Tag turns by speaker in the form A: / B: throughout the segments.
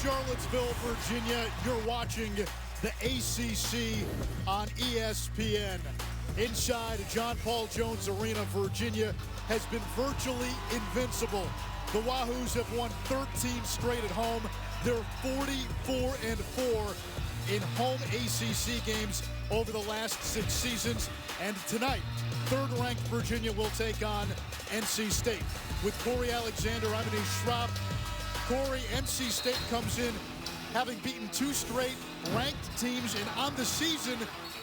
A: Charlottesville, Virginia. You're watching the ACC on ESPN. Inside John Paul Jones Arena, Virginia has been virtually invincible. The Wahoos have won 13 straight at home. They're 44-4 in home ACC games over the last 6 seasons. And tonight, third-ranked Virginia will take on NC State. With Corey Alexander, I'm Anish Schraub. Corey, NC State comes in having beaten 2 straight ranked teams, and on the season,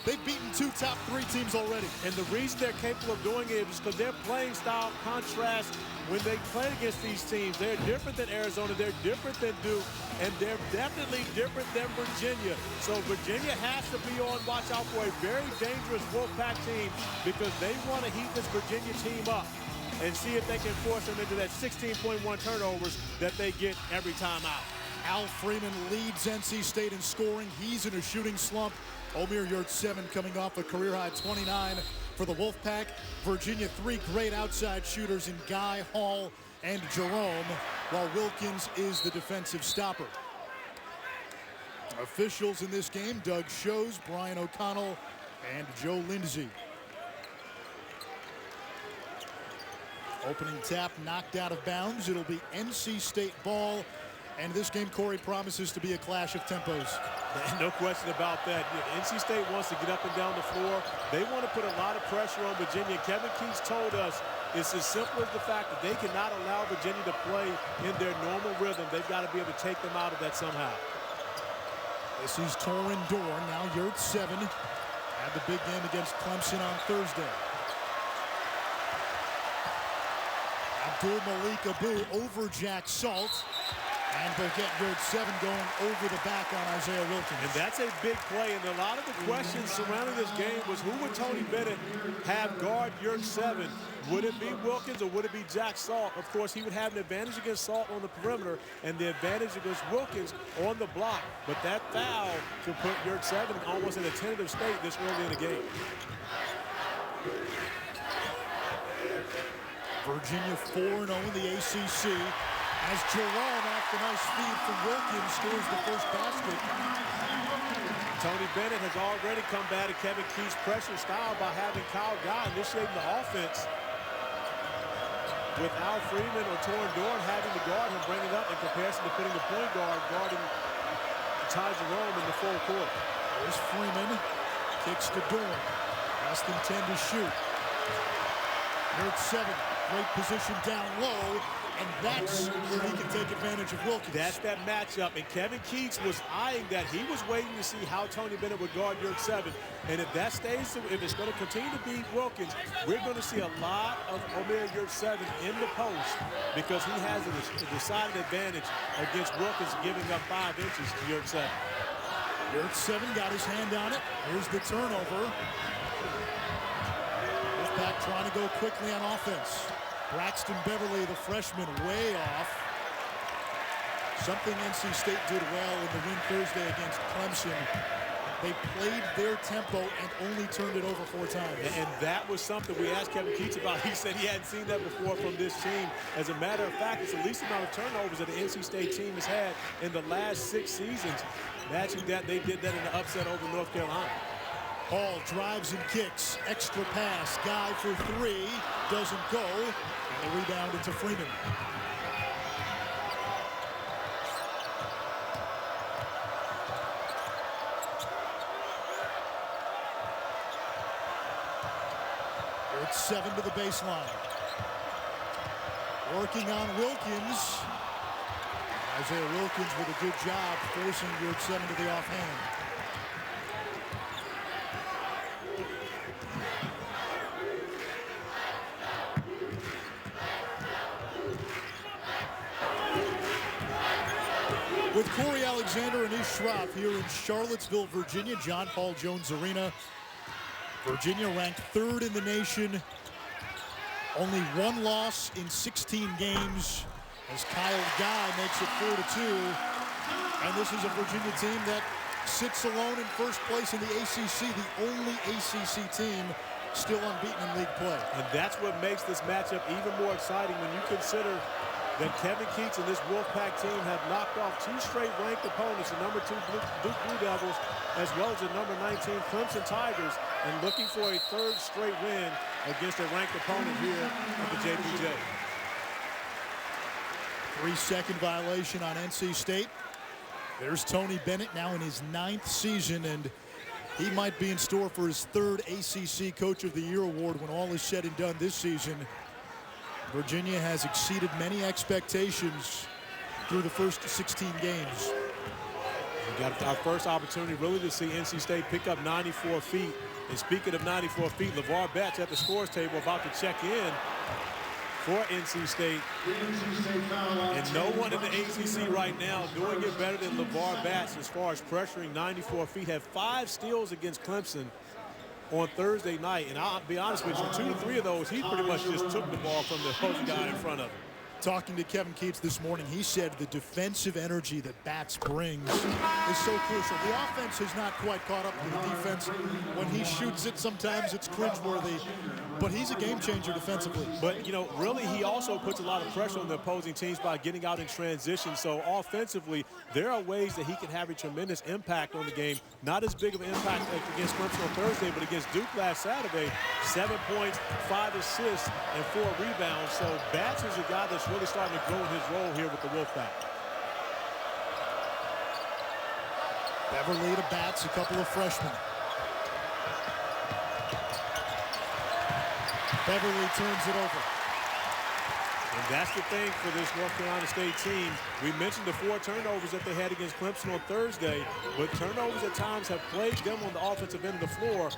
A: they've beaten 2 top 3 teams already.
B: And the reason they're capable of doing it is because their playing style contrasts when they play against these teams. They're different than Arizona, they're different than Duke, and they're definitely different than Virginia. So Virginia has to be on watch out for a very dangerous Wolfpack team because they want to heat this Virginia team up and see if they can force them into that 16.1 turnovers that they get every time out.
A: Al Freeman leads NC State in scoring. He's in a shooting slump. Omer Yurtseven coming off a career-high 29 for the Wolfpack. Virginia, 3 great outside shooters in Guy, Hall, and Jerome, while Wilkins is the defensive stopper. Officials in this game, Doug Shows, Brian O'Connell, and Joe Lindsay. Opening tap knocked out of bounds. It'll be NC State ball. And this game, Corey, promises to be a clash of tempos.
B: No question about that. NC State wants to get up and down the floor. They want to put a lot of pressure on Virginia. Kevin Keats told us it's as simple as the fact that they cannot allow Virginia to play in their normal rhythm. They've got to be able to take them out of that somehow.
A: This is Torin Dorn. Now Yurtseven had the big game against Clemson on Thursday. Abdul Malik Abu over Jack Salt. And they'll get Yurtseven going over the back on Isaiah Wilkins.
B: And that's a big play. And a lot of the questions surrounding this game was who would Tony Bennett have guard Yurtseven? Would it be Wilkins or would it be Jack Salt? Of course, he would have an advantage against Salt on the perimeter and the advantage against Wilkins on the block. But that foul could put Yurtseven almost in a tentative state this early in the game.
A: Virginia 4-0 in the ACC. As Jerome, after a nice feed from Wilkins, scores the first basket.
B: Tony Bennett has already combated Kevin Keats' pressure style by having Kyle Guy initiating the offense, with Al Freeman or Torin Dorn having to guard him, bring it up in comparison to putting the point guard guarding Ty Jerome in the full court.
A: There's Freeman, kicks to Dorn. Less than 10 to shoot. Yurtseven, great position down low. And that's where he can take advantage of Wilkins.
B: That's that matchup. And Kevin Keats was eyeing that. He was waiting to see how Tony Bennett would guard Yurtseven. And if that stays, if it's going to continue to be Wilkins, we're going to see a lot of Omer Yurtseven in the post because he has a decided advantage against Wilkins giving up 5 inches to Yurtseven.
A: Yurtseven got his hand on it. Here's the turnover. Wolfpack trying to go quickly on offense. Braxton Beverly, the freshman, way off. Something NC State did well in the win Thursday against Clemson. They played their tempo and only turned it over 4 times.
B: And that was something we asked Kevin Keats about. He said he hadn't seen that before from this team. As a matter of fact, it's the least amount of turnovers that the NC State team has had in the last 6 seasons. Matching that, they did that in the upset over North Carolina.
A: Hall drives and kicks. Extra pass. Guy for 3. Doesn't go. And the rebound into Freeman. Yurtseven to the baseline. Working on Wilkins. Isaiah Wilkins with a good job forcing Yurtseven to the offhand. With Corey Alexander and Anish Schraub here in Charlottesville, Virginia, John Paul Jones Arena. Virginia ranked 3rd in the nation. Only 1 loss in 16 games as Kyle Guy makes it 4-2. And this is a Virginia team that sits alone in first place in the ACC, the only ACC team still unbeaten in league play.
B: And that's what makes this matchup even more exciting when you consider that Kevin Keats and this Wolfpack team have knocked off 2 straight ranked opponents, the number 2 Duke Blue Devils, as well as the number 19 Clemson Tigers, and looking for a 3rd straight win against a ranked opponent here at the JPJ.
A: 3-second violation on NC State. There's Tony Bennett now in his 9th season, and he might be in store for his 3rd ACC Coach of the Year award when all is said and done this season. Virginia has exceeded many expectations through the first 16 games.
B: We got our first opportunity really to see NC State pick up 94 feet. And speaking of 94 feet, LeVar Batts at the scores table about to check in for NC State. And no one in the ACC right now doing it better than LeVar Batts as far as pressuring 94 feet. Had 5 steals against Clemson on Thursday night. And I'll be honest with you, 2 to 3 of those, he pretty much just took the ball from the opposing guy in front of him.
A: Talking to Kevin Keats this morning, he said the defensive energy that Batts brings is so crucial. The offense has not quite caught up to the defense. When he shoots it, sometimes it's cringeworthy, but he's a game changer defensively.
B: But, you know, really he also puts a lot of pressure on the opposing teams by getting out in transition. So offensively, there are ways that he can have a tremendous impact on the game. Not as big of an impact against Clemson on Thursday, but against Duke last Saturday, 7 points, 5 assists, and 4 rebounds. So Batts is a guy that's really starting to grow in his role here with the Wolfpack.
A: Beverly to Batts, a couple of freshmen. Beverly turns it over.
B: And that's the thing for this North Carolina State team. We mentioned the 4 turnovers that they had against Clemson on Thursday, but turnovers at times have plagued them on the offensive end of the floor.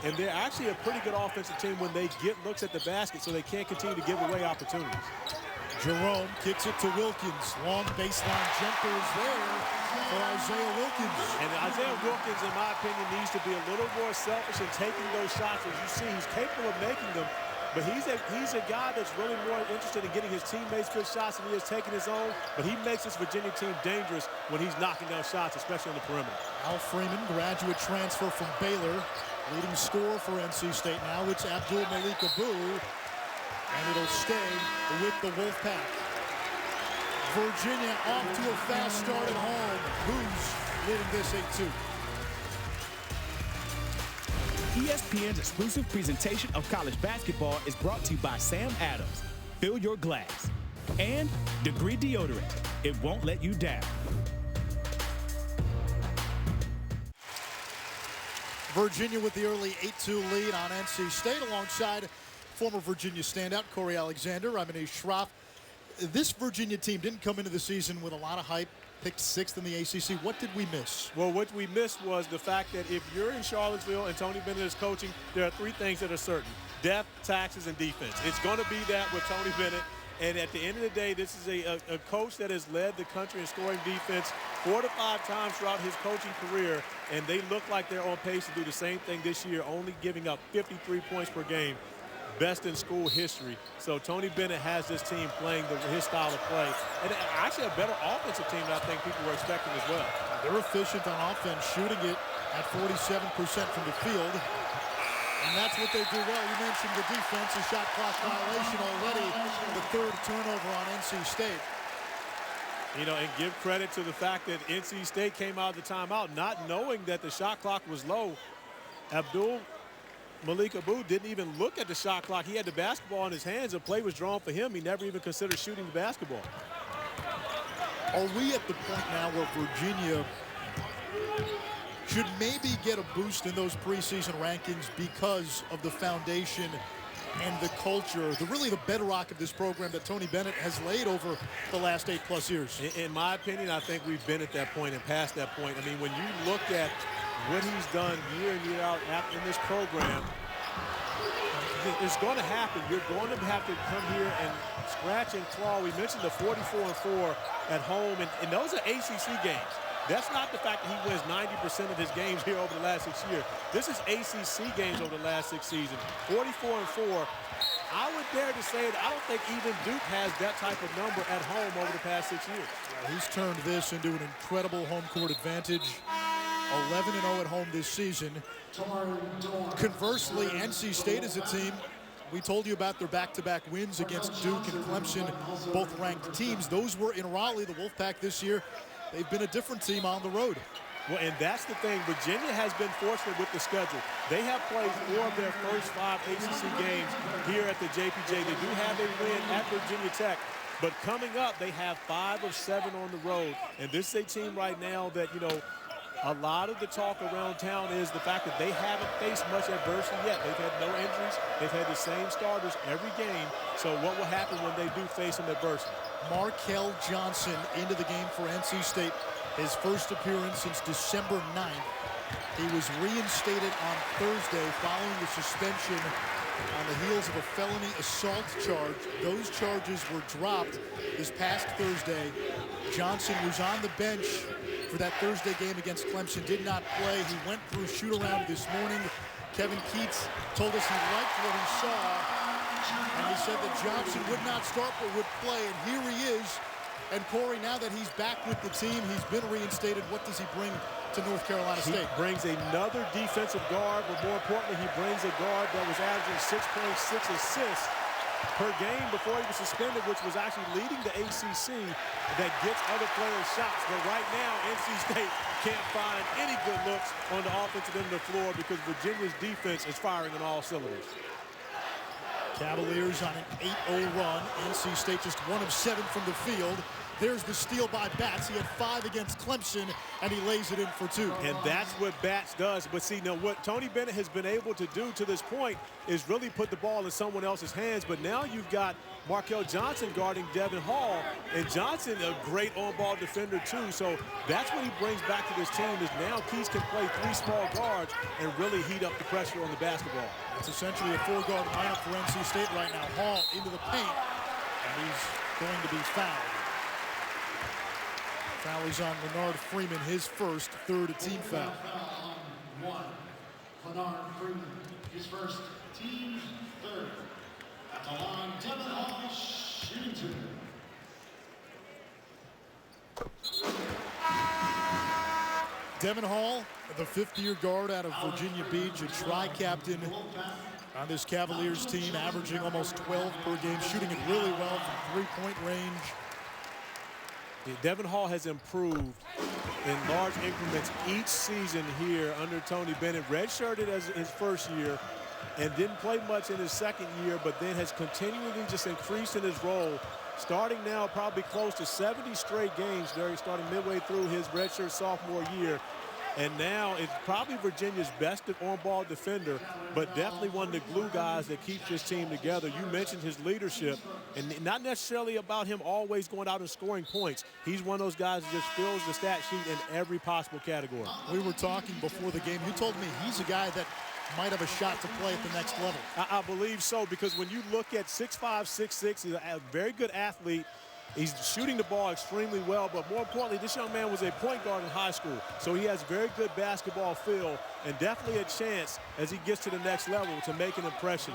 B: And they're actually a pretty good offensive team when they get looks at the basket, so they can't continue to give away opportunities.
A: Jerome kicks it to Wilkins. Long baseline jumper is there for Isaiah Wilkins.
B: And Isaiah Wilkins, in my opinion, needs to be a little more selfish in taking those shots. As you see, he's capable of making them, but he's a guy that's really more interested in getting his teammates good shots than he is taking his own. But he makes this Virginia team dangerous when he's knocking down shots, especially on the perimeter.
A: Al Freeman, graduate transfer from Baylor, leading scorer for NC State. Now it's Abdul Malik Abu, and it'll stay with the Wolfpack. Virginia off to a fast start at home. Who's leading this 8-2?
C: ESPN's exclusive presentation of college basketball is brought to you by Sam Adams. Fill your glass. And Degree Deodorant. It won't let you down.
A: Virginia with the early 8-2 lead on NC State alongside former Virginia standout Corey Alexander. I'm Anish Shroff. This Virginia team didn't come into the season with a lot of hype, picked 6th in the ACC. What did we miss?
B: Well, what we missed was the fact that if you're in Charlottesville and Tony Bennett is coaching, there are 3 things that are certain: depth, taxes, and defense. It's going to be that with Tony Bennett. And at the end of the day, this is a coach that has led the country in scoring defense 4 to 5 times throughout his coaching career, and they look like they're on pace to do the same thing this year, only giving up 53 points per game. Best in school history. So Tony Bennett has this team playing his style of play, and actually a better offensive team than I think people were expecting as well.
A: They're efficient on offense, shooting it at 47% from the field, and that's what they do well. You mentioned the defense, a shot clock violation already, the 3rd turnover on NC State.
B: You know, and give credit to the fact that NC State came out of the timeout not knowing that the shot clock was low. Abdul Malik Abu didn't even look at the shot clock. He had the basketball in his hands. The play was drawn for him. He never even considered shooting the basketball.
A: Are we at the point now where Virginia should maybe get a boost in those preseason rankings because of the foundation and the culture, really the bedrock of this program that Tony Bennett has laid over the last 8+ years?
B: In my opinion, I think we've been at that point and past that point. I mean, when you look at what he's done year in, year out in this program, it's going to happen. You're going to have to come here and scratch and claw. We mentioned the 44-4 at home, and those are ACC games. That's not the fact that he wins 90% of his games here over the last 6 years. This is ACC games over the last 6 seasons. 44-4. I would dare to say that I don't think even Duke has that type of number at home over the past 6 years.
A: He's turned this into an incredible home court advantage. 11-0 at home this season. Conversely, NC State is a team We told you about their back-to-back wins against Duke and Clemson, both ranked teams. Those were in Raleigh. The Wolfpack this year, they've been a different team on the road.
B: Well, and that's the thing. Virginia has been fortunate with the schedule. They have played 4 of their first 5 ACC games here at the JPJ. They do have a win at Virginia Tech. But coming up, they have 5 of 7 on the road. And this is a team right now that, you know, a lot of the talk around town is the fact that they haven't faced much adversity yet. They've had no injuries. They've had the same starters every game. So what will happen when they do face some adversity?
A: Markel Johnson into the game for NC State. His first appearance since December 9th. He was reinstated on Thursday following the suspension on the heels of a felony assault charge. Those charges were dropped this past Thursday. Johnson was on the bench for that Thursday game against Clemson, did not play. He went through shoot-around this morning. Kevin Keats told us he liked what he saw, and he said that Johnson would not start but would play, and here he is. And Corey, now that he's back with the team, he's been reinstated. What does he bring to North Carolina State?
B: He brings another defensive guard, but more importantly, he brings a guard that was averaging 6.6 assists per game before he was suspended, which was actually leading the ACC, that gets other players shots. But right now, NC State can't find any good looks on the offensive end of the floor because Virginia's defense is firing on all cylinders.
A: Cavaliers on an 8-0 run. NC State just 1 of 7 from the field. There's the steal by Batts. He had 5 against Clemson, and he lays it in for 2.
B: And that's what Batts does. But see, now what Tony Bennett has been able to do to this point is really put the ball in someone else's hands. But now you've got Markel Johnson guarding Devin Hall, and Johnson a great on-ball defender too. So that's what he brings back to this team is now Keats can play 3 small guards and really heat up the pressure on the basketball.
A: It's essentially a 4-guard lineup for NC State right now. Hall into the paint, and he's going to be fouled. Foul is on Leonard Freeman, his first, 3rd team foul.
D: One, Leonard Freeman, his first, team 3rd. At the line, Devin Hall, shooting 2.
A: Devin Hall, the 5th-year guard out of Virginia Beach, a tri-captain on this Cavaliers team, averaging almost 12 per game, shooting it really well from 3-point range.
B: Devin Hall has improved in large increments each season here under Tony Bennett. Redshirted as his first year and didn't play much in his second year, but then has continually just increased in his role, starting now probably close to 70 straight games starting midway through his redshirt sophomore year. And now it's probably Virginia's best on-ball defender, but definitely one of the glue guys that keeps this team together. You mentioned his leadership, and not necessarily about him always going out and scoring points. He's one of those guys that just fills the stat sheet in every possible category.
A: We were talking before the game. You told me he's a guy that might have a shot to play at the next level.
B: I believe so, because when you look at 6'5", 6'6", he's a very good athlete. He's shooting the ball extremely well, but more importantly, this young man was a point guard in high school, so he has very good basketball feel and definitely a chance as he gets to the next level to make an impression.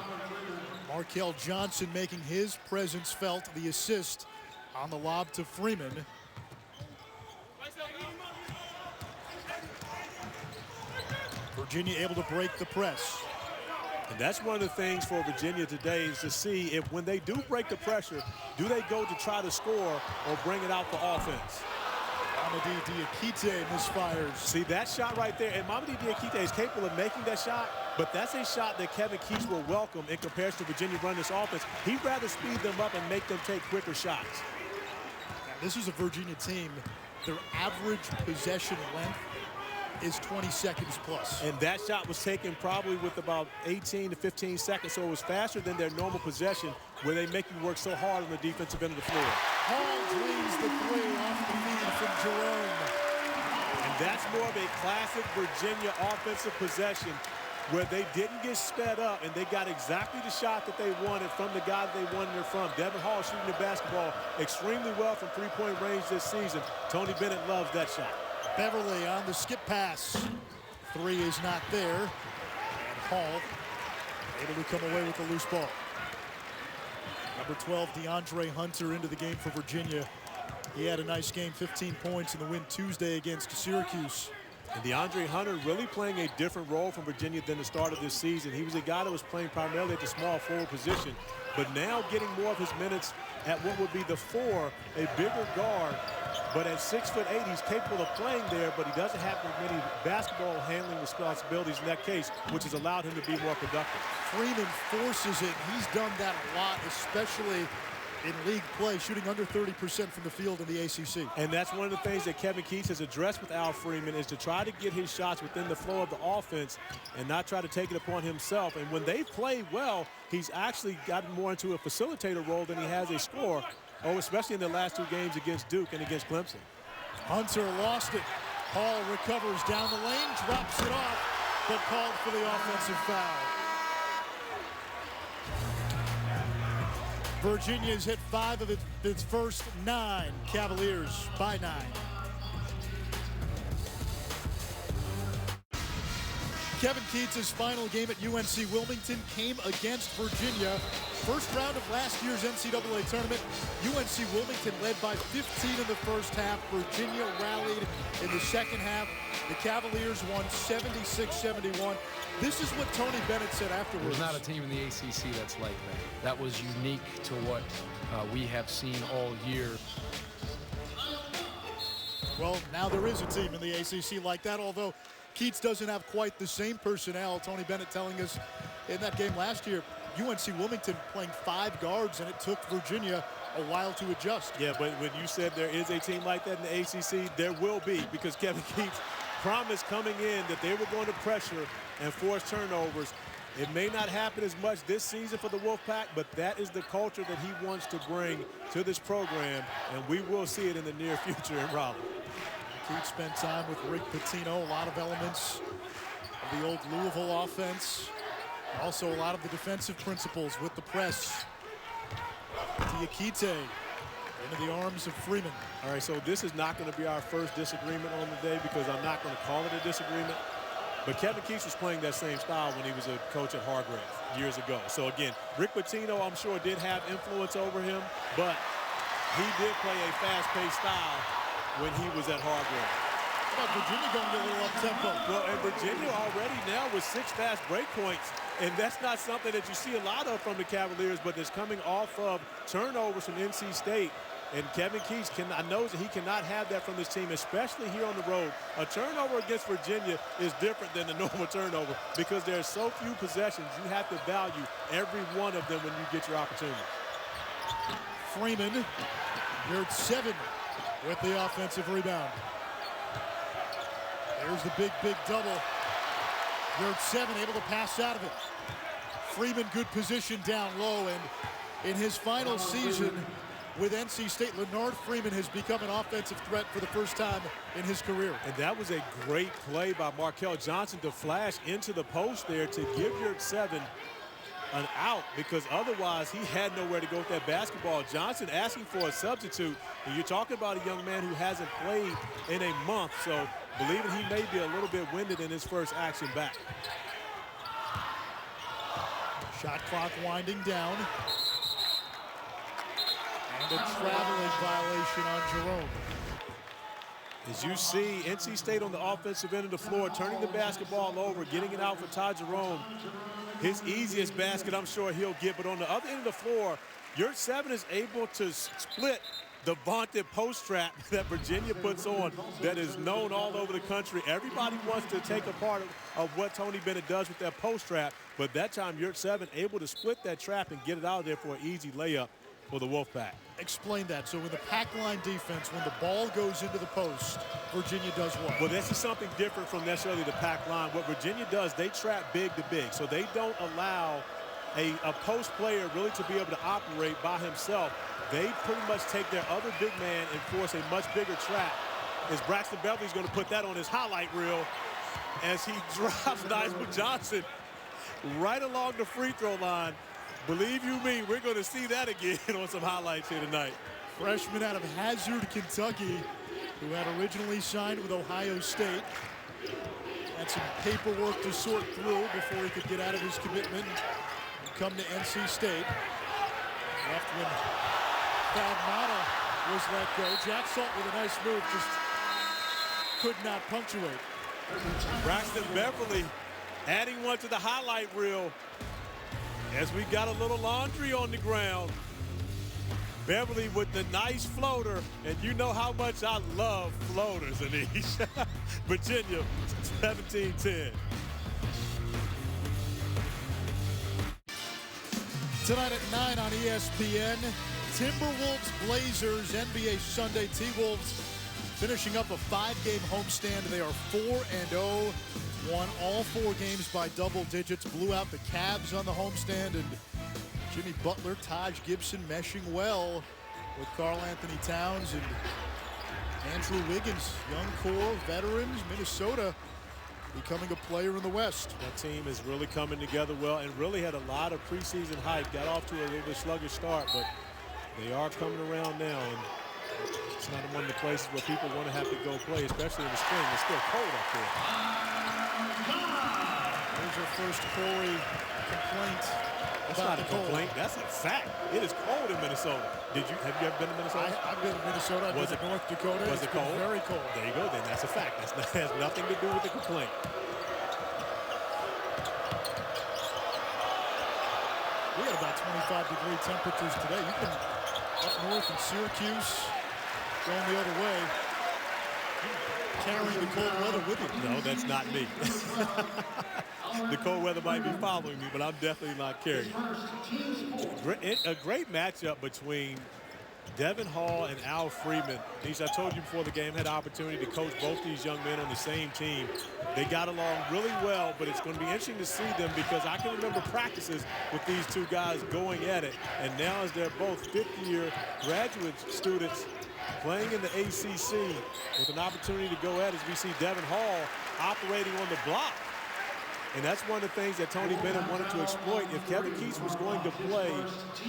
A: Markel Johnson making his presence felt, the assist on the lob to Freeman. Virginia able to break the press.
B: And that's one of the things for Virginia today is to see if when they do break the pressure, do they go to try to score or bring it out for offense?
A: Mamadi Diakite misfires.
B: See that shot right there, and Mamadi Diakite is capable of making that shot, but that's a shot that Kevin Keats will welcome in comparison to Virginia running this offense. He'd rather speed them up and make them take quicker shots.
A: Now, this is a Virginia team. Their average possession length is 20 seconds plus.
B: And that shot was taken probably with about 18 to 15 seconds, so it was faster than their normal possession where they make you work so hard on the defensive end of the floor.
A: Hall drains the 3 off the feed from Jerome.
B: And that's more of a classic Virginia offensive possession where they didn't get sped up and they got exactly the shot that they wanted from the guy that they wanted it from. Devin Hall shooting the basketball extremely well from 3-point range this season. Tony Bennett loves that shot.
A: Beverly on the skip pass. 3 is not there. And Hall able to come away with the loose ball. Number 12, DeAndre Hunter into the game for Virginia. He had a nice game, 15 points in the win Tuesday against Syracuse.
B: And DeAndre Hunter really playing a different role from Virginia than the start of this season. He was a guy that was playing primarily at the small forward position, but now getting more of his minutes at what would be the 4, a bigger guard. But at 6'8", he's capable of playing there, but he doesn't have many basketball handling responsibilities in that case, which has allowed him to be more productive.
A: Freeman forces it. He's done that a lot, especially in league play, shooting under 30% from the field in the ACC.
B: And that's one of the things that Kevin Keats has addressed with Al Freeman, is to try to get his shots within the flow of the offense and not try to take it upon himself. And when they've played well, he's actually gotten more into a facilitator role than he has a scorer, especially in the last 2 games against Duke and against Clemson.
A: Hunter lost it. Hall recovers down the lane, drops it off, but called for the offensive foul. Virginia's hit 5 of its first 9. Cavaliers by 9. Kevin Keats' final game at UNC Wilmington came against Virginia. First round of last year's NCAA tournament. UNC Wilmington led by 15 in the first half. Virginia rallied in the second half. The Cavaliers won 76-71. This is what Tony Bennett said afterwards.
E: There's not a team in the ACC that's like that. That was unique to what we have seen all year.
A: Well, now there is a team in the ACC like that, although Keats doesn't have quite the same personnel. Tony Bennett telling us in that game last year, UNC Wilmington playing 5 guards, and it took Virginia a while to adjust.
B: Yeah, but when you said there is a team like that in the ACC, there will be, because Kevin Keats promised coming in that they were going to pressure and force turnovers. It may not happen as much this season for the Wolfpack, but that is the culture that he wants to bring to this program, and we will see it in the near future in Raleigh.
A: Keats spent time with Rick Pitino, a lot of elements of the old Louisville offense. Also a lot of the defensive principles with the press. Diakite into the arms of Freeman.
B: All right, so this is not going to be our first disagreement on the day, because I'm not going to call it a disagreement. But Kevin Keats was playing that same style when he was a coach at Hargrave years ago. So again, Rick Pitino, I'm sure, did have influence over him, but he did play a fast-paced style when he was at Hargrave.
A: How about Virginia going a little up-tempo?
B: Well, and Virginia already now with 6 fast break points, and that's not something that you see a lot of from the Cavaliers, but it's coming off of turnovers from NC State. And Kevin Keats knows that he cannot have that from this team, especially here on the road. A turnover against Virginia is different than a normal turnover, because there are so few possessions. You have to value every one of them when you get your opportunity.
A: Freeman, here at 7 with the offensive rebound. There's the big double. Here at 7, able to pass out of it. Freeman, good position down low, and in his final season with NC State, Leonard Freeman has become an offensive threat for the first time in his career.
B: And that was a great play by Markel Johnson to flash into the post there to give Yurt 7 an out, because otherwise he had nowhere to go with that basketball. Johnson asking for a substitute, and you're talking about a young man who hasn't played in a month, so believing he may be a little bit winded in his first action back.
A: Shot clock winding down. And a traveling violation on Jerome.
B: As you see, NC State on the offensive end of the floor, turning the basketball over, getting it out for Ty Jerome. His easiest basket, I'm sure he'll get, but on the other end of the floor, Yurt 7 is able to split the vaunted post trap that Virginia puts on, that is known all over the country. Everybody wants to take a part of what Tony Bennett does with that post trap, but that time Yurt 7 able to split that trap and get it out of there for an easy layup for the Wolfpack.
A: Explain that. So in the pack line defense, when the ball goes into the post, Virginia does what?
B: Well, this is something different from necessarily the pack line. What Virginia does, they trap big to big. So they don't allow a post player really to be able to operate by himself. They pretty much take their other big man and force a much bigger trap. As Braxton Beverly's going to put that on his highlight reel as he drops Nigel Johnson right along the free throw line. Believe you me, we're going to see that again on some highlights here tonight.
A: Freshman out of Hazard, Kentucky, who had originally signed with Ohio State. Had some paperwork to sort through before he could get out of his commitment and come to NC State. Left when Favmata was let go. Jack Salt with a nice move, just could not punctuate.
B: Braxton Beverly adding one to the highlight reel as we got a little laundry on the ground. Beverly with the nice floater, and you know how much I love floaters, Anish. Virginia, 17-10.
A: Tonight at 9 on ESPN, Timberwolves Blazers NBA Sunday. T-Wolves finishing up a 5-game homestand. They are 4-0, won all 4 games by double digits, blew out the Cavs on the homestand, and Jimmy Butler, Taj Gibson meshing well with Karl Anthony Towns and Andrew Wiggins. Young core, veterans, Minnesota becoming a player in the West.
B: That team is really coming together well and really had a lot of preseason hype. Got off to a little bit sluggish start, but they are coming around now. And it's not one of the places where people want to have to go play, especially in the spring. It's still cold up there.
A: There's our first Corey complaint.
B: That's not a complaint. That's a fact. It is cold in Minnesota. Have you ever been to Minnesota?
A: I've been to Minnesota. I've been to North Dakota.
B: Was it cold?
A: Very cold.
B: There you go. Then that's a fact. That has nothing to do with the complaint.
A: We got about 25-degree temperatures today. You've been up north in Syracuse, going the other way, carrying the cold weather with you.
B: No, that's not me. The cold weather might be following me, but I'm definitely not carrying it. A great matchup between Devin Hall and Al Freeman. I told you before the game, had the opportunity to coach both these young men on the same team. They got along really well, but it's going to be interesting to see them because I can remember practices with these two guys going at it. And now as they're both fifth-year graduate students playing in the ACC with an opportunity to go at it, as we see Devin Hall operating on the block. And that's one of the things that Tony Bennett wanted to exploit. If Kevin Keatts was going to play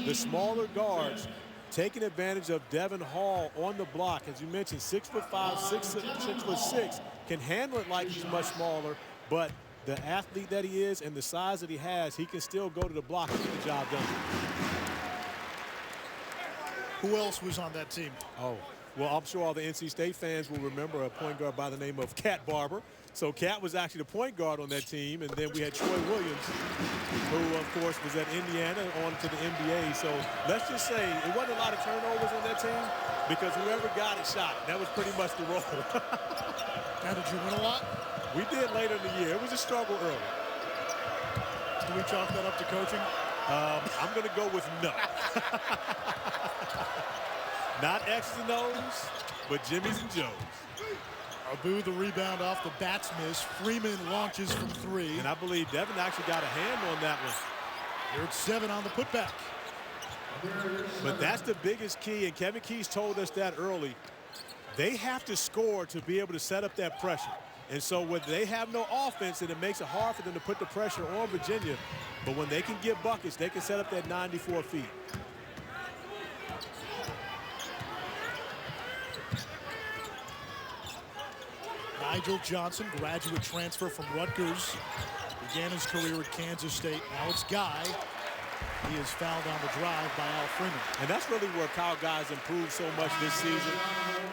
B: the smaller guards, taking advantage of Devin Hall on the block, as you mentioned, 6'5", 6'6", can handle it like he's much smaller, but the athlete that he is and the size that he has, he can still go to the block and get the job done.
A: Who else was on that team?
B: Oh, well, I'm sure all the NC State fans will remember a point guard by the name of Cat Barber. So Cat was actually the point guard on that team, and then we had Troy Williams, who, of course, was at Indiana on to the NBA. So let's just say it wasn't a lot of turnovers on that team because whoever got it shot. That was pretty much the role.
A: Now, did you win a lot?
B: We did later in the year. It was a struggle early.
A: Do we chalk that up to coaching?
B: I'm going to go with no. Not X's and O's, but Jimmy's and Joe's.
A: Abu, the rebound off the bats miss. Freeman launches from 3.
B: And I believe Devin actually got a hand on that one.
A: They're at 7 on the putback.
B: But that's the biggest key, and Kevin Keatts told us that early. They have to score to be able to set up that pressure. And so when they have no offense, and it makes it hard for them to put the pressure on Virginia. But when they can get buckets, they can set up that 94 feet.
A: Nigel Johnson, graduate transfer from Rutgers, began his career at Kansas State. Now it's Guy. He is fouled on the drive by Al Freeman.
B: And that's really where Kyle Guy's improved so much this season.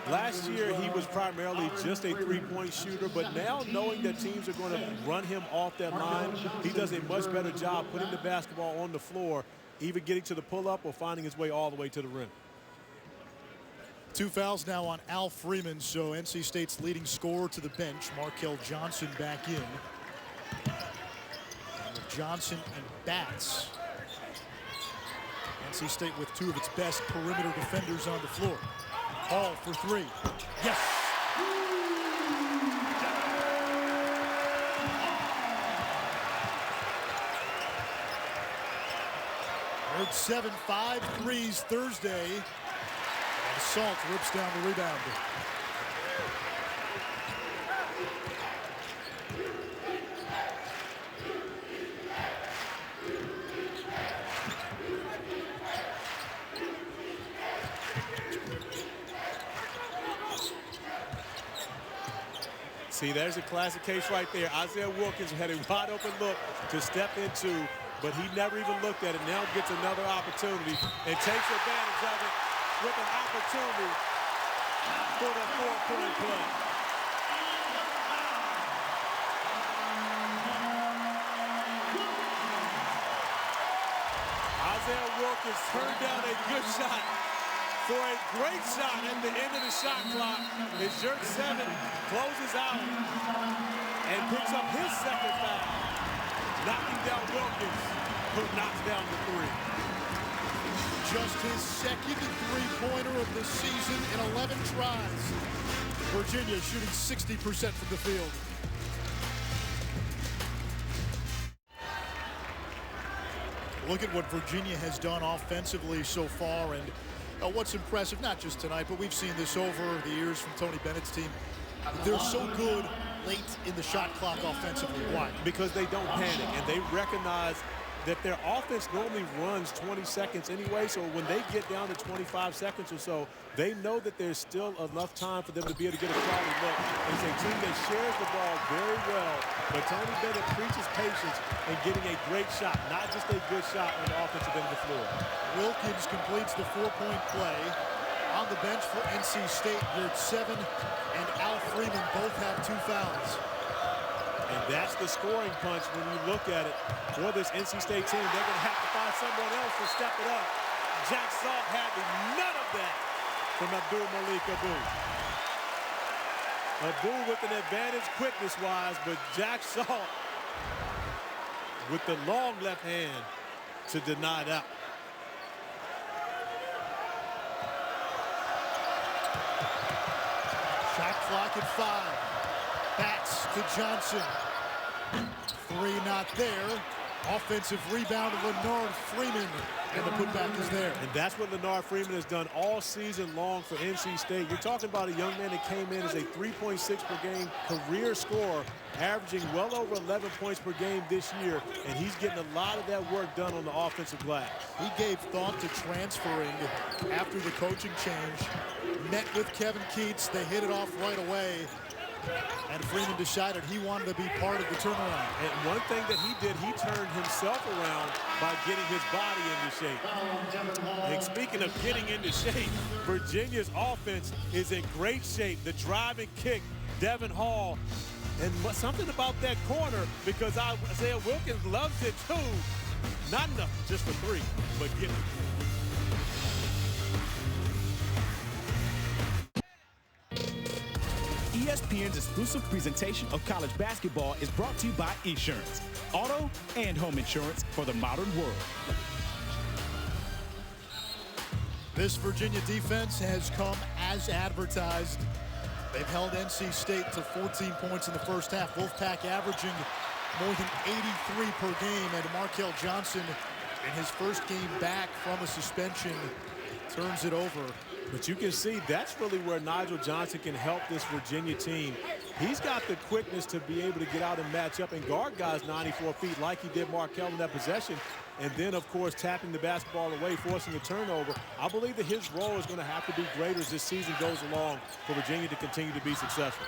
B: Last year, he was primarily just a three-point shooter, but now knowing that teams are going to run him off that line, he does a much better job putting the basketball on the floor, either getting to the pull-up or finding his way all the way to the rim.
A: 2 fouls now on Al Freeman, so NC State's leading scorer to the bench. Markel Johnson back in. And with Johnson and Batts, NC State with 2 of its best perimeter defenders on the floor. Hall for 3. Yes! Third 7, 5 threes Thursday. Salt rips down the rebound.
B: See, there's a classic case right there. Isaiah Wilkins had a wide open look to step into, but he never even looked at it. Now gets another opportunity and takes advantage of it with an opportunity for the 4-point play. Isaiah Wilkins turned down a good shot for a great shot at the end of the shot clock. His Jerk 7 closes out and picks up his second foul, knocking down Wilkins, who knocks down the three.
A: Just his second three-pointer of the season in 11 tries. Virginia shooting 60% from the field. Look at what Virginia has done offensively so far, and what's impressive, not just tonight, but we've seen this over the years from Tony Bennett's team. They're so good late in the shot clock offensively. Why?
B: Because they don't panic, and they recognize that their offense normally runs 20 seconds anyway, so when they get down to 25 seconds or so, they know that there's still enough time for them to be able to get a quality look. It's a team that shares the ball very well, but Tony Bennett preaches patience and getting a great shot, not just a good shot on the offensive end of the floor.
A: Wilkins completes the four-point play. On the bench for NC State, Yurt 7 and Al Freeman both have 2 fouls.
B: And that's the scoring punch when you look at it. For this NC State team, they're going to have to find someone else to step it up. Jack Salt had none of that from Abdul Malik Abdul. Abdul with an advantage quickness-wise, but Jack Salt with the long left hand to deny that.
A: Shot clock at 5. Bats to Johnson. 3 not there. Offensive rebound to Leonard Freeman. And the putback is there.
B: And that's what Leonard Freeman has done all season long for NC State. You're talking about a young man that came in as a 3.6 per game career scorer, averaging well over 11 points per game this year, and he's getting a lot of that work done on the offensive glass.
A: He gave thought to transferring after the coaching change. Met with Kevin Keats. They hit it off right away. And Freeman decided he wanted to be part of the turnaround.
B: And one thing that he did, he turned himself around by getting his body into shape. And speaking of getting into shape, Virginia's offense is in great shape. The drive and kick, Devin Hall. And something about that corner, because Isaiah Wilkins loves it too. Not enough just for 3, but get it.
C: ESPN's exclusive presentation of college basketball is brought to you by Esurance, auto and home insurance for the modern world.
A: This Virginia defense has come as advertised. They've held NC State to 14 points in the first half. Wolfpack averaging more than 83 per game, and Markel Johnson in his first game back from a suspension turns it over.
B: But you can see that's really where Nigel Johnson can help this Virginia team. He's got the quickness to be able to get out and match up and guard guys 94 feet like he did Markel in that possession. And then, of course, tapping the basketball away, forcing a turnover. I believe that his role is going to have to be greater as this season goes along for Virginia to continue to be successful.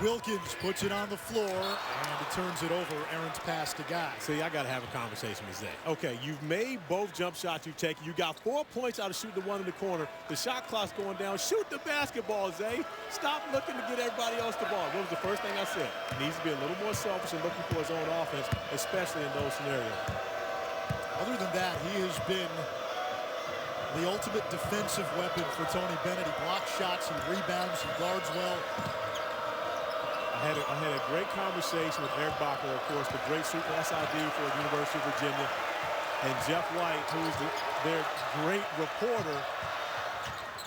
A: Wilkins puts it on the floor, and it turns it over. Aaron's pass to Guy.
B: See, I got to have a conversation with Zay. Okay, you've made both jump shots you've taken. You got 4 points out of shooting the one in the corner. The shot clock's going down. Shoot the basketball, Zay. Stop looking to get everybody else the ball. What was the first thing I said? He needs to be a little more selfish and looking for his own offense, especially in those scenarios.
A: Other than that, he has been the ultimate defensive weapon for Tony Bennett. He blocks shots, he rebounds, he guards well.
B: I had a great conversation with Eric Bacher, of course, the great super SID for the University of Virginia, and Jeff White, who's their great reporter.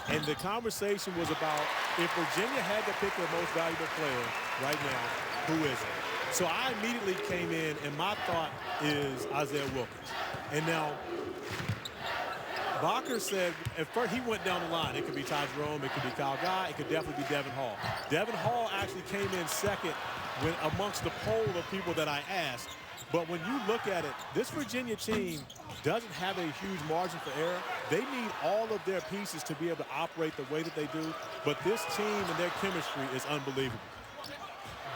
B: And the conversation was about if Virginia had to pick their most valuable player right now, who is it? So I immediately came in, and my thought is Isaiah Wilkins. And now, Bacher said, at first he went down the line. It could be Ty Jerome, it could be Kyle Guy, it could definitely be Devin Hall. Devin Hall actually came in second amongst the poll of people that I asked. But when you look at it, this Virginia team doesn't have a huge margin for error. They need all of their pieces to be able to operate the way that they do. But this team and their chemistry is unbelievable.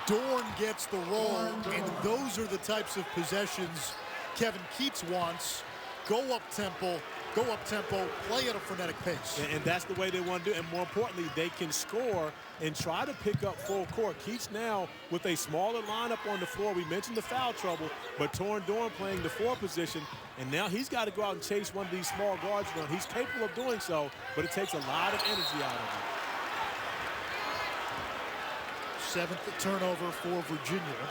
A: Dorn gets the roll, and those are the types of possessions Kevin Keats wants. Go up tempo, go up-tempo, play at a frenetic pace.
B: And that's the way they want to do it. And more importantly, they can score and try to pick up full court. Keats now with a smaller lineup on the floor. We mentioned the foul trouble, but Torrin Dorn playing the 4 position, and now he's got to go out and chase one of these small guards around. He's capable of doing so, but it takes a lot of energy out of him.
A: 7th turnover for Virginia.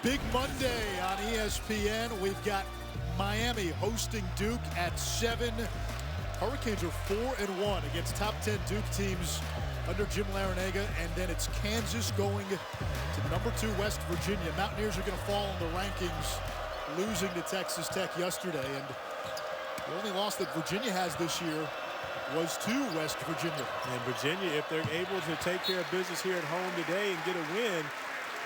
A: Big Monday on ESPN. We've got Miami hosting Duke at 7. Hurricanes are 4-1 against top 10 Duke teams under Jim Larinaga, and then it's Kansas going to number 2 West Virginia. Mountaineers are going to fall in the rankings, losing to Texas Tech yesterday, and the only loss that Virginia has this year was to West Virginia.
B: And Virginia, if they're able to take care of business here at home today and get a win,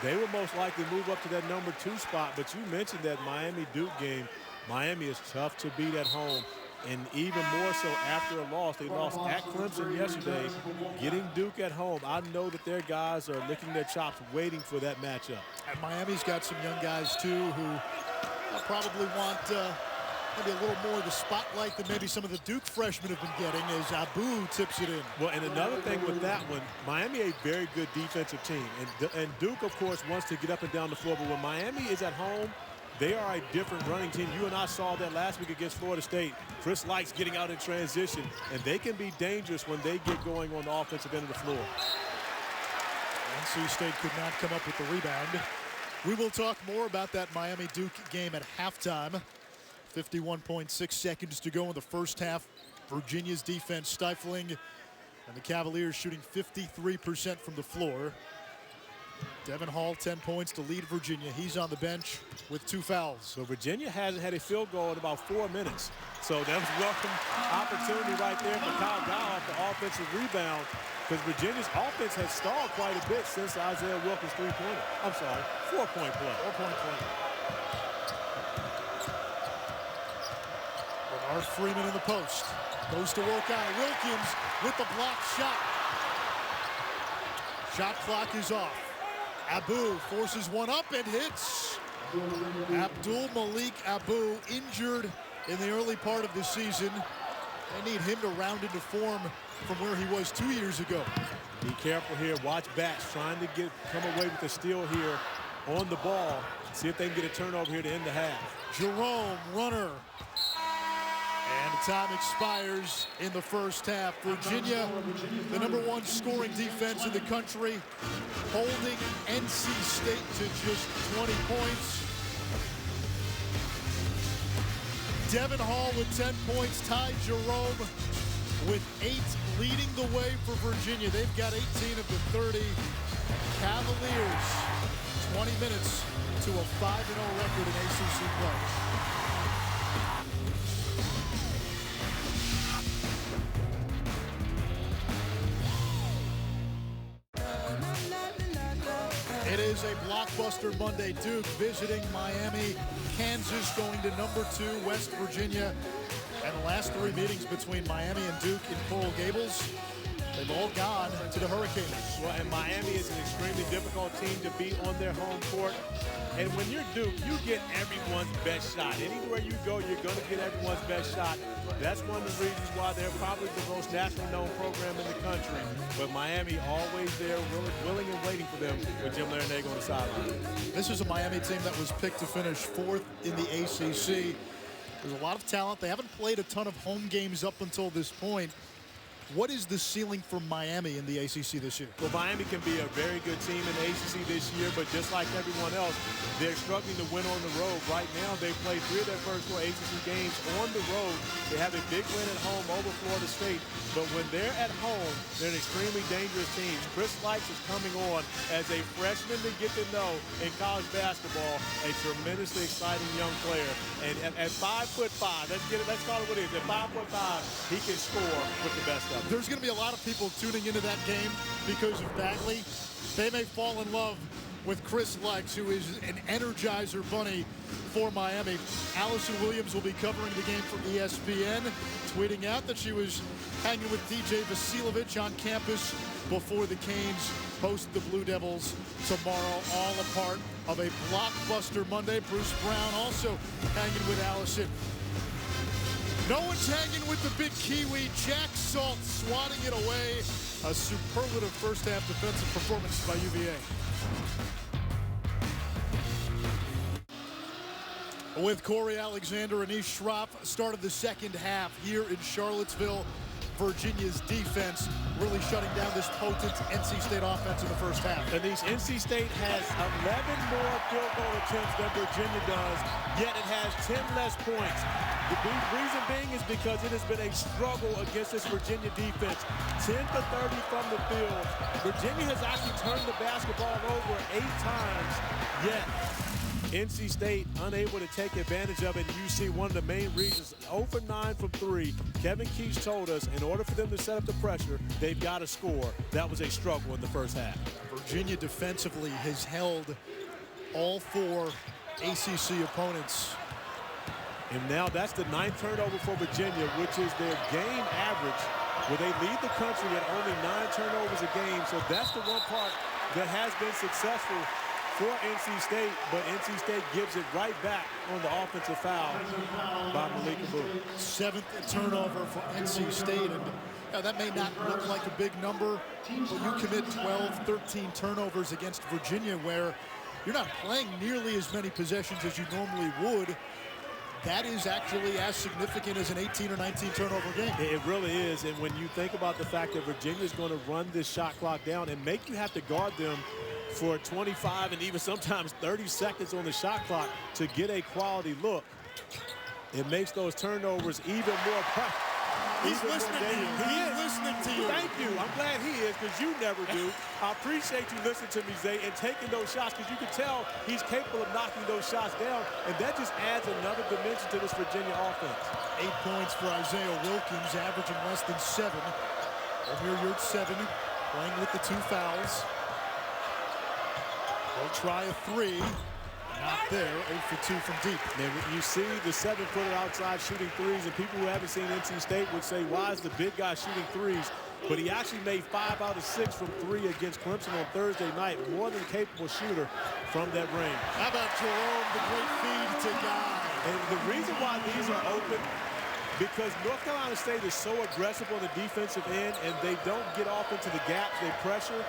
B: they will most likely move up to that number 2 spot. But you mentioned that Miami-Duke game. Miami is tough to beat at home, and even more so after a loss. They lost at Clemson yesterday. Getting Duke at home, I know that their guys are licking their chops waiting for that matchup.
A: And Miami's got some young guys, too, who probably want maybe a little more of the spotlight than maybe some of the Duke freshmen have been getting as Abu tips it in.
B: Well, and another thing with that one, Miami a very good defensive team. And Duke, of course, wants to get up and down the floor. But when Miami is at home, they are a different running team. You and I saw that last week against Florida State. Chris Lights getting out in transition, and they can be dangerous when they get going on the offensive end of the floor.
A: NC State could not come up with the rebound. We will talk more about that Miami-Duke game at halftime. 51.6 seconds to go in the first half. Virginia's defense stifling, and the Cavaliers shooting 53% from the floor. Devin Hall, 10 points to lead Virginia. He's on the bench with 2 fouls.
B: So Virginia hasn't had a field goal in about 4 minutes. So that was a welcome opportunity right there for Kyle Guy off the offensive rebound, because Virginia's offense has stalled quite a bit since Isaiah Wilkins' 3-pointer. I'm sorry, 4-point play.
A: 4-point play. Bernard Freeman in the post. Goes to work on Wilkins with the block shot. Shot clock is off. Abu forces one up and hits. Abdul Malik Abu injured in the early part of the season. They need him to round into form from where he was 2 years ago.
B: Be careful here. Watch backs trying to come away with a steal here on the ball. See if they can get a turnover here to end the half.
A: Jerome, runner. And time expires in the first half. Virginia, the #1 scoring defense in the country, holding NC State to just 20 points. Devin Hall with 10 points, Ty Jerome with 8, leading the way for Virginia. They've got 18 of the 30. Cavaliers, 20 minutes to a 5-0 record in ACC play. It is a blockbuster Monday. Duke visiting Miami. Kansas going to #2 West Virginia. And the last 3 meetings between Miami and Duke in Coral Gables, they've all gone to the Hurricanes.
B: Well, and Miami is an extremely difficult team to beat on their home court. And when you're Duke, you get everyone's best shot. Anywhere you go, you're going to get everyone's best shot. That's one of the reasons why they're probably the most nationally known program in the country. But Miami always there, willing and waiting for them with Jim Larinaga on the sideline.
A: This is a Miami team that was picked to finish 4th in the ACC. There's a lot of talent. They haven't played a ton of home games up until this point. What is the ceiling for Miami in the ACC this year?
B: Well, Miami can be a very good team in the ACC this year, but just like everyone else, they're struggling to win on the road. Right now, they've played 3 of their first 4 ACC games on the road. They have a big win at home over Florida State, but when they're at home, they're an extremely dangerous team. Chris Lights is coming on as a freshman to get to know in college basketball, a tremendously exciting young player. And at 5'5", let's call it what it is. At 5'5", he can score with the best of them.
A: There's going to be a lot of people tuning into that game because of Bagley. They may fall in love with Chris Lights, who is an energizer bunny for Miami. Allison Williams will be covering the game for ESPN, tweeting out that she was hanging with DJ Vasiljevic on campus before the Canes host the Blue Devils tomorrow, all a part of a blockbuster Monday. Bruce Brown also hanging with Allison. No one's hanging with the big Kiwi. Jack Salt swatting it away. A superlative first-half defensive performance by UVA. With Corey Alexander and Ish Schroff, started the second half here in Charlottesville. Virginia's defense really shutting down this potent NC State offense in the first half.
B: And NC State has 11 more field goal attempts than Virginia does, yet it has 10 less points. The reason being is because it has been a struggle against this Virginia defense. 10 to 30 from the field. Virginia has actually turned the basketball over 8 times, yet NC State unable to take advantage of it. You see one of the main reasons, 0 for 9 from 3. Kevin Keach told us in order for them to set up the pressure, they've got to score. That was a struggle in the first half.
A: Virginia defensively has held all 4 ACC opponents.
B: And now that's the 9th turnover for Virginia, which is their game average, where they lead the country at only 9 turnovers a game. So that's the one part that has been successful for NC State, but NC State gives it right back on the offensive foul by Malik Abu.
A: 7th turnover for NC State, and that may not look like a big number, but you commit 12, 13 turnovers against Virginia, where you're not playing nearly as many possessions as you normally would. That is actually as significant as an 18 or 19 turnover game.
B: It really is, and when you think about the fact that Virginia is going to run this shot clock down and make you have to guard them for 25 and even sometimes 30 seconds on the shot clock to get a quality look, it makes those turnovers even more pressure.
A: He's listening to you. He is listening to you.
B: Thank you. I'm glad he is, because you never do. I appreciate you listening to me, Zay, and taking those shots, because you can tell he's capable of knocking those shots down, and that just adds another dimension to this Virginia offense.
A: 8 points for Isaiah Wilkins, averaging less than 7. Over here, 7, playing with the 2 fouls. They'll try a 3. Not there. 0 for 2 from deep.
B: And you see the 7-footer outside shooting threes, and people who haven't seen NC State would say, why is the big guy shooting threes? But he actually made 5 out of 6 from 3 against Clemson on Thursday night. More than capable shooter from that range.
A: How about Jerome, the great feed to Guy?
B: And the reason why these are open, because North Carolina State is so aggressive on the defensive end, and they don't get off into the gaps, they pressure.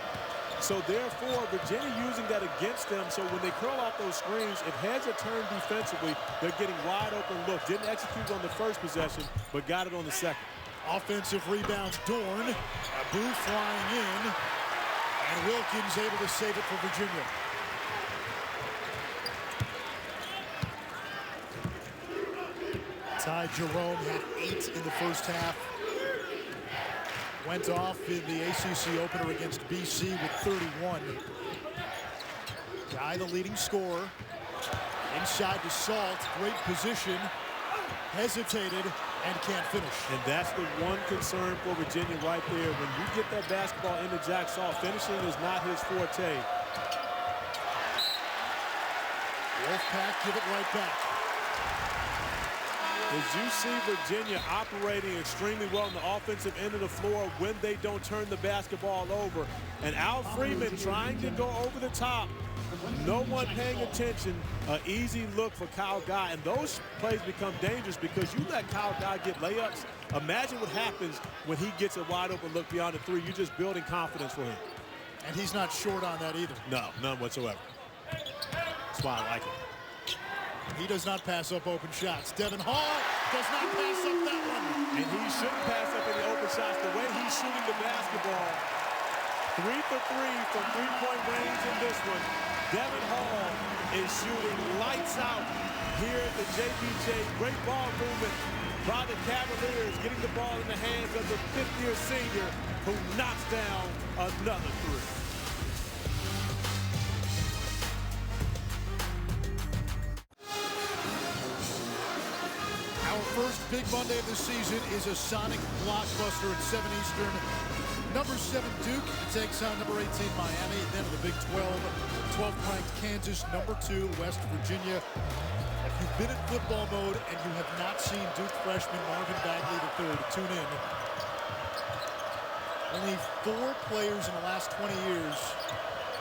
B: So therefore, Virginia using that against them. So when they curl off those screens, if heads are turned defensively, they're getting wide open look. Didn't execute on the first possession, but got it on the second.
A: Offensive rebounds, Dorn. Abu flying in. And Wilkins able to save it for Virginia. Ty Jerome had 8 in the first half. Went off in the ACC opener against BC with 31. Guy, the leading scorer. Inside to Salt, great position. Hesitated and can't finish.
B: And that's the one concern for Virginia right there. When you get that basketball into Jack Salt, finishing is not his forte.
A: Wolfpack give it right back.
B: As you see Virginia operating extremely well on the offensive end of the floor when they don't turn the basketball over. And Al Freeman trying to go over the top. No one paying attention. An easy look for Kyle Guy. And those plays become dangerous because you let Kyle Guy get layups. Imagine what happens when he gets a wide open look beyond the 3. You're just building confidence for him.
A: And he's not short on that either.
B: No, none whatsoever. That's why I like it.
A: He does not pass up open shots. Devin Hall does not pass up that one.
B: And he shouldn't pass up any open shots. The way he's shooting the basketball, 3 for 3 from three-point range in this one. Devin Hall is shooting lights out here at the JPJ. Great ball movement by the Cavaliers, getting the ball in the hands of the 5th-year senior who knocks down another 3.
A: First big Monday of the season is a sonic blockbuster at 7 Eastern. Number 7 Duke takes on number 18 Miami. Then in the Big 12, 12th ranked Kansas, number 2 West Virginia. If you've been in football mode and you have not seen Duke freshman Marvin Bagley III, tune in. Only 4 players in the last 20 years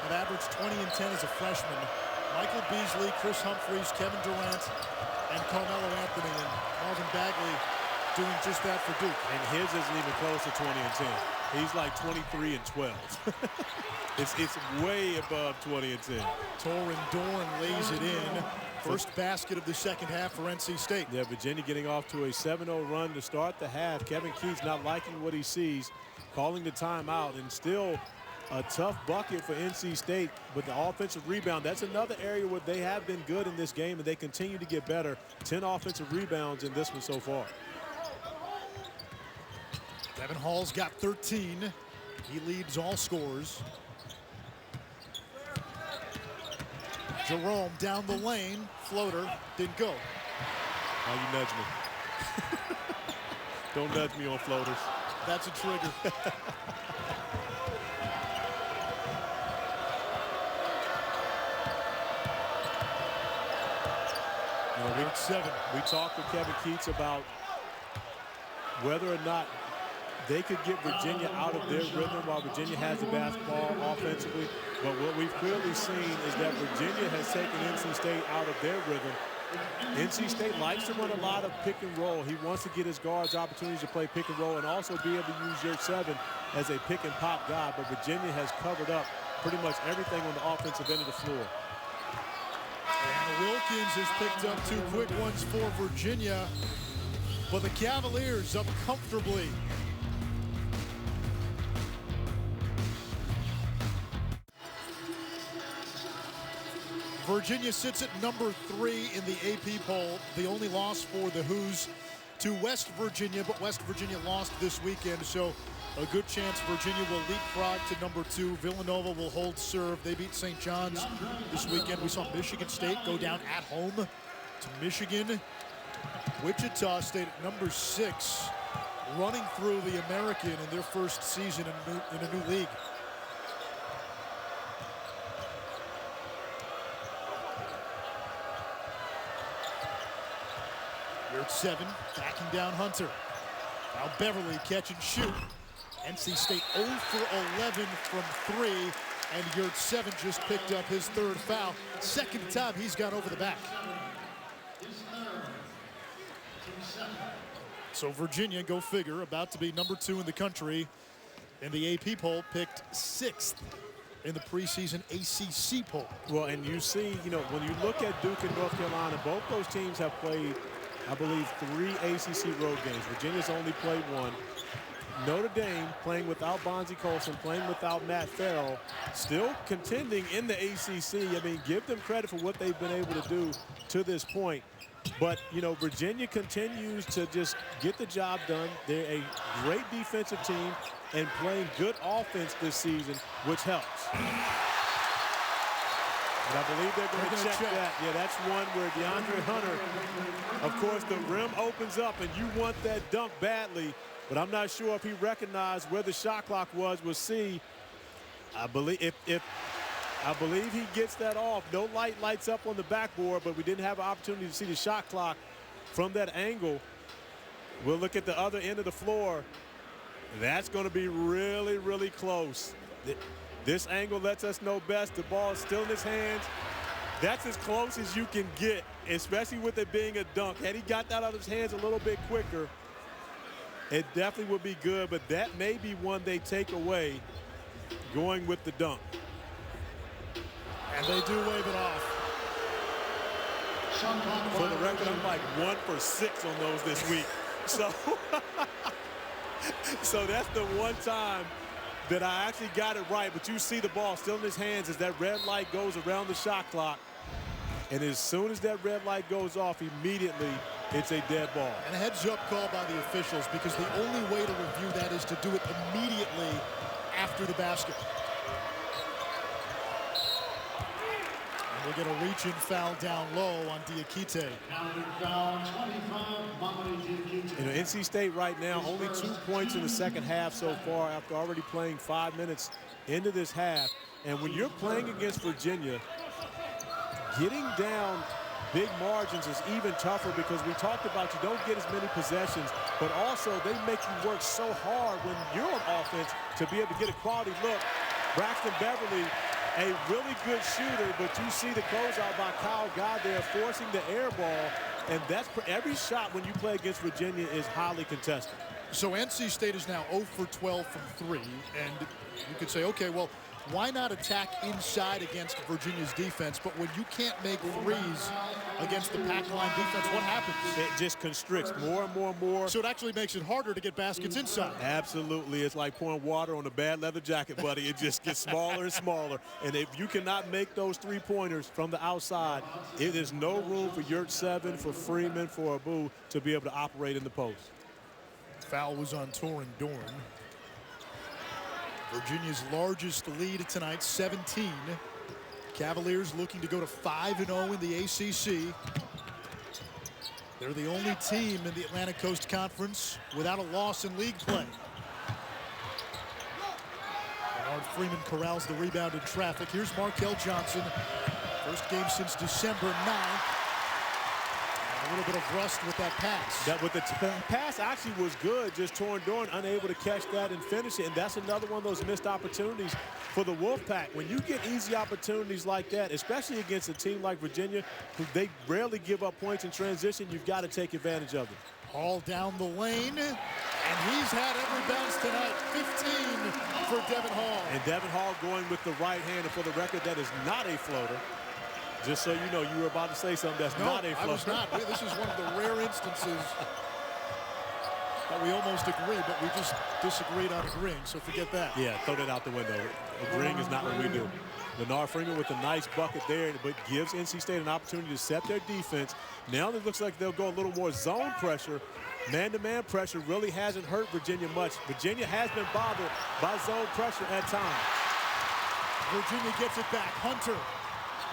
A: have averaged 20 and 10 as a freshman. Michael Beasley, Chris Humphreys, Kevin Durant, and Carmelo Anthony. And Marvin Bagley doing just that for Duke.
B: And his isn't even close to 20 and 10. He's like 23 and 12. It's way above 20 and 10.
A: Torrin Dorn lays it in. First basket of the second half for NC State.
B: Yeah, Virginia getting off to a 7-0 run to start the half. Kevin Keats not liking what he sees, calling the timeout, and still a tough bucket for NC State with the offensive rebound. That's another area where they have been good in this game, and they continue to get better. 10 offensive rebounds in this one so far.
A: Devin Hall's got 13. He leads all scorers. Jerome down the lane. Floater didn't go.
B: Now you nudge me. Don't nudge me on floaters.
A: That's a trigger.
B: Week 7. We talked with Kevin Keats about whether or not they could get Virginia out of their rhythm while Virginia has the basketball offensively. But what we've clearly seen is that Virginia has taken NC State out of their rhythm. NC State likes to run a lot of pick and roll. He wants to get his guards opportunities to play pick and roll and also be able to use year 7 as a pick and pop guy. But Virginia has covered up pretty much everything on the offensive end of the floor.
A: And Wilkins has picked up 2 quick ones for Virginia. But the Cavaliers up comfortably. Virginia sits at number 3 in the AP poll. The only loss for the Hoos to West Virginia, but West Virginia lost this weekend, so a good chance Virginia will leapfrog to number 2. Villanova will hold serve. They beat St. John's this weekend. We saw Michigan State go down at home to Michigan. Wichita State at number 6, running through the American in their first season in a new league. Yurt 7, backing down Hunter. Now Beverly catch and shoot. NC State 0 for 11 from 3, and Yurt 7 just picked up his 3rd foul. Second time he's gone over the back. So Virginia, go figure, about to be number 2 in the country. In the AP poll, picked 6th in the preseason ACC poll.
B: Well, and you see, when you look at Duke and North Carolina, both those teams have played, I believe, 3 ACC road games. Virginia's only played 1. Notre Dame playing without Bonzie Colson, playing without Matt Farrell, still contending in the ACC. I mean, give them credit for what they've been able to do to this point. But, Virginia continues to just get the job done. They're a great defensive team and playing good offense this season, which helps. And I believe they're going to check that. Yeah, that's one where DeAndre Hunter, of course, the rim opens up and you want that dunk badly, but I'm not sure if he recognized where the shot clock was. We'll see. I believe I believe he gets that off. No light lights up on the backboard, but we didn't have an opportunity to see the shot clock from that angle. We'll look at the other end of the floor. That's going to be really, really close. This angle lets us know best. The ball is still in his hands. That's as close as you can get, especially with it being a dunk. Had he got that out of his hands a little bit quicker, it definitely would be good, but that may be one they take away going with the dunk.
A: And they do wave it off.
B: For the record, I'm like 1 for 6 on those this week. So, so that's the one time that I actually got it right. But you see the ball still in his hands as that red light goes around the shot clock. And as soon as that red light goes off, immediately it's a dead ball.
A: And a heads-up call by the officials, because the only way to review that is to do it immediately after the basket. We'll get a reach-in foul down low on Diakite.
B: NC State right now only 2 points in the second half so far after already playing 5 minutes into this half. And when you're playing against Virginia, getting down big margins is even tougher, because we talked about you don't get as many possessions, but also they make you work so hard when you're on offense to be able to get a quality look. Braxton Beverly, a really good shooter, but you see the closeout by Kyle Guy there forcing the air ball. And that's every shot when you play against Virginia is highly contested.
A: So NC State is now 0 for 12 from 3, and you could say, okay, well, why not attack inside against Virginia's defense? But when you can't make threes against the pack line defense, what happens?
B: It just constricts more and more and more.
A: So it actually makes it harder to get baskets inside.
B: Absolutely. It's like pouring water on a bad leather jacket, buddy. It just gets smaller and smaller. And if you cannot make those three-pointers from the outside, it is no room for Yurt 7, for Freeman, for Abu to be able to operate in the post.
A: Foul was on Torin Dorn. Virginia's largest lead tonight, 17. Cavaliers looking to go to 5-0 in the ACC. They're the only team in the Atlantic Coast Conference without a loss in league play. Bernard Freeman corrals the rebound in traffic. Here's Markel Johnson. First game since December 9th. A little bit of rust with that pass.
B: The pass actually was good, just Torin Dorn unable to catch that and finish it. And that's another one of those missed opportunities for the Wolfpack. When you get easy opportunities like that, especially against a team like Virginia, who they rarely give up points in transition, you've got to take advantage of it.
A: All down the lane, and he's had every bounce tonight. 15 for Devin Hall.
B: And Devin Hall going with the right hand, and for the record, that is not a floater. Just so you know, you were about to say something that's not a floater.
A: I was not. This is one of the rare instances that we almost agree, but we just disagreed on agreeing, so forget that.
B: Yeah, throw that out the window. Agreeing is not what we do. Bernard Freeman with a nice bucket there, but gives NC State an opportunity to set their defense. Now it looks like they'll go a little more zone pressure. Man-to-man pressure really hasn't hurt Virginia much. Virginia has been bothered by zone pressure at times.
A: Virginia gets it back. Hunter.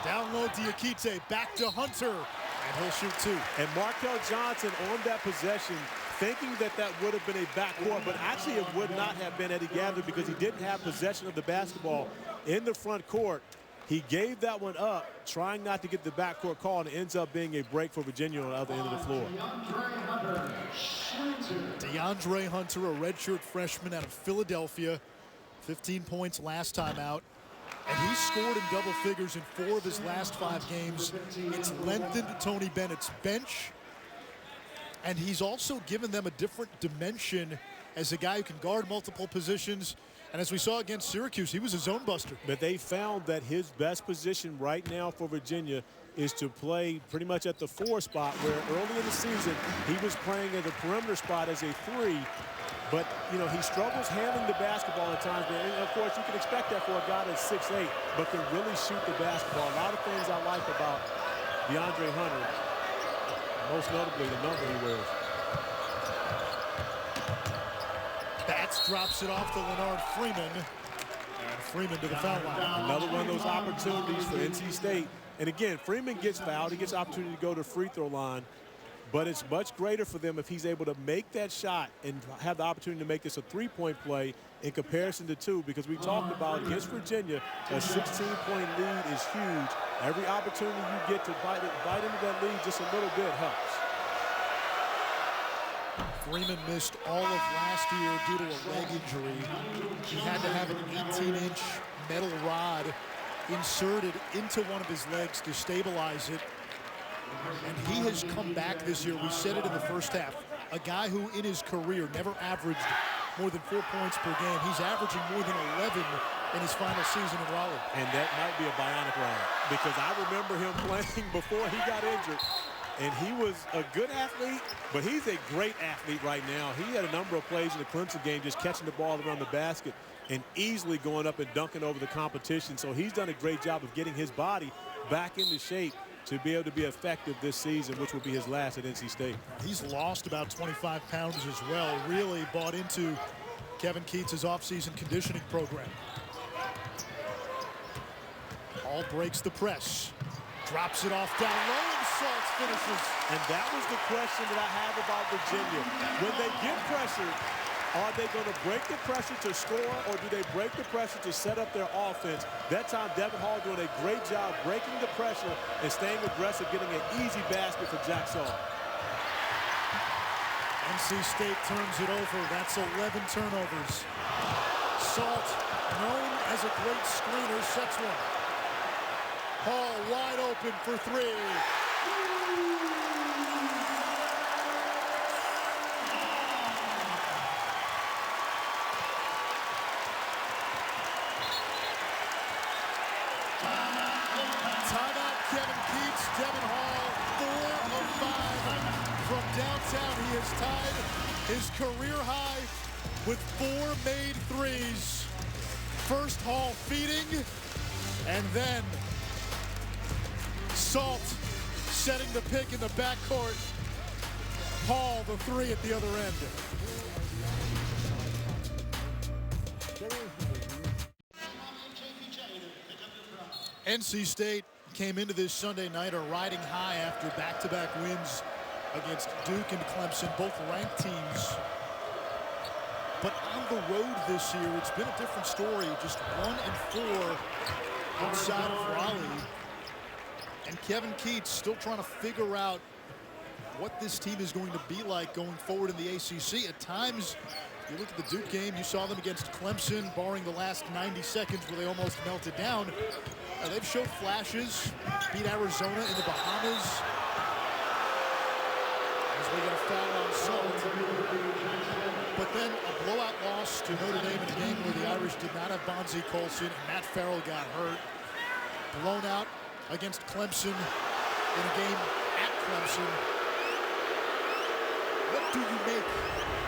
A: Down low, Diakite, back to Hunter, and he'll shoot 2.
B: And Markel Johnson on that possession, thinking that that would have been a backcourt, but actually it would not have been, Eddie Gathering, because he didn't have possession of the basketball in the front court. He gave that one up, trying not to get the backcourt call, and it ends up being a break for Virginia on the other end of the floor.
A: DeAndre Hunter, a redshirt freshman out of Philadelphia, 15 points last time out. And he's scored in double figures in 4 of his last 5 games. It's lengthened Tony Bennett's bench. And he's also given them a different dimension as a guy who can guard multiple positions. And as we saw against Syracuse, he was a zone buster.
B: But they found that his best position right now for Virginia is to play pretty much at the 4 spot, where early in the season he was playing at the perimeter spot as a 3. But, you know, he struggles handling the basketball at times. And, of course, you can expect that for a guy that's 6'8", but can really shoot the basketball. A lot of things I like about DeAndre Hunter, most notably the number he wears.
A: Batts drops it off to Leonard Freeman. And Freeman to the foul line.
B: Another one of those opportunities for NC State. And, again, Freeman gets fouled. He gets opportunity to go to free throw line. But it's much greater for them if he's able to make that shot and have the opportunity to make this a 3-point play in comparison to 2, because we talked about against Virginia, a 16-point lead is huge. Every opportunity you get to bite into that lead just a little bit helps.
A: Freeman missed all of last year due to a leg injury. He had to have an 18-inch metal rod inserted into one of his legs to stabilize it. And he has come back this year. We said it in the first half. A guy who in his career never averaged more than 4 points per game. He's averaging more than 11 in his final season in Raleigh.
B: And that might be a bionic rod, because I remember him playing before he got injured. And he was a good athlete, but he's a great athlete right now. He had a number of plays in the Clemson game just catching the ball around the basket and easily going up and dunking over the competition. So he's done a great job of getting his body back into shape to be able to be effective this season, which will be his last at NC State.
A: He's lost about 25 pounds as well. Really bought into Kevin Keats' offseason conditioning program. Hall breaks the press. Drops it off down low, and Salts finishes.
B: And that was the question that I have about Virginia. When they get pressured, are they going to break the pressure to score, or do they break the pressure to set up their offense? That time, Devin Hall doing a great job breaking the pressure and staying aggressive, getting an easy basket for Jack Saul.
A: NC State turns it over. That's 11 turnovers. Salt, known as a great screener, sets one. Hall wide open for 3. Devin Hall, 4 of 5 from downtown. He has tied his career high with 4 made threes. First Hall feeding, and then Salt setting the pick in the backcourt. Hall, the 3 at the other end. NC State came into this Sunday night riding high after back-to-back wins against Duke and Clemson, both ranked teams. But on the road this year, it's been a different story. Just 1-4 outside of Raleigh. And Kevin Keatts still trying to figure out what this team is going to be like going forward in the ACC. At times, you look at the Duke game, you saw them against Clemson, barring the last 90 seconds where they almost melted down. They've showed flashes, beat Arizona in the Bahamas. As we get a foul on Salt. But then a blowout loss to Notre Dame in a game where the Irish did not have Bonzie Colson and Matt Farrell got hurt. Blown out against Clemson in a game at Clemson. What do you make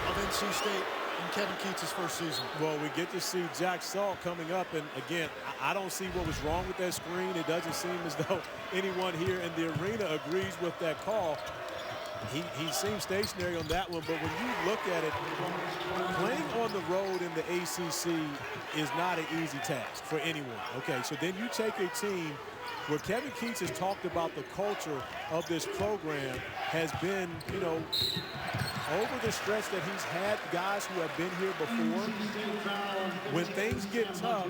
A: of NC State in Kevin Keatts' first season?
B: Well, we get to see Jack Salt coming up, and again, I don't see what was wrong with that screen. It doesn't seem as though anyone here in the arena agrees with that call. He seems stationary on that one, but when you look at it, playing on the road in the ACC is not an easy task for anyone. Okay, so then you take a team where Kevin Keatts has talked about the culture of this program has been, you know, over the stretch that he's had guys who have been here before. When things get tough,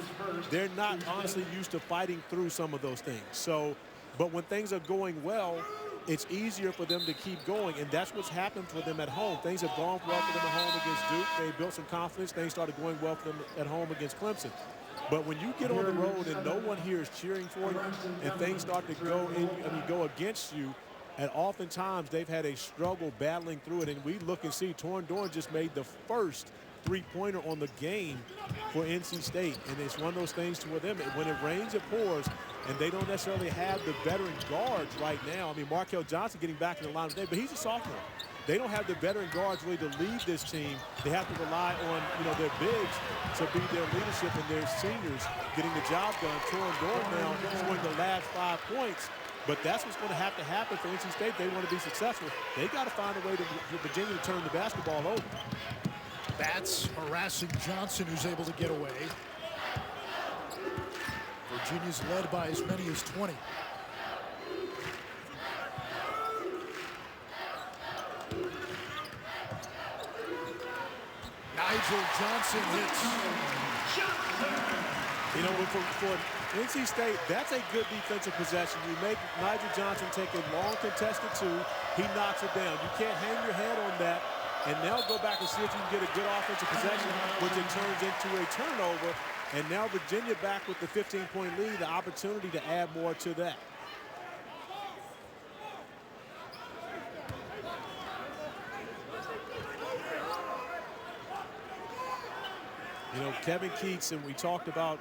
B: they're not honestly used to fighting through some of those things. So, but when things are going well, it's easier for them to keep going, and that's what's happened for them at home. Things have gone well for them at home against Duke. They built some confidence. Things started going well for them at home against Clemson. But when you get on the road and no one here is cheering for you, and things start to go against you, and oftentimes they've had a struggle battling through it. And we look and see Torn Dorn just made the first three-pointer on the game for NC State, and it's one of those things to where them, when it rains, it pours. And they don't necessarily have the veteran guards right now. I mean, Markel Johnson getting back in the line today, but he's a sophomore. They don't have the veteran guards really to lead this team. They have to rely on, you know, their bigs to be their leadership and their seniors getting the job done. Torn Dorn now scoring the last 5 points, but that's what's going to happen for NC State. They want to be successful. They got to find a way for Virginia to turn the basketball over.
A: Bats harassing Johnson, who's able to get away. Virginia's led by as many as 20. Nigel Johnson hits.
B: You know, for NC State, that's a good defensive possession. You make Nigel Johnson take a long contested 2. He knocks it down. You can't hang your head on that. And now go back and see if you can get a good offensive possession, which it turns into a turnover. And now Virginia back with the 15-point lead, the opportunity to add more to that. You know, Kevin Keatts, and we talked about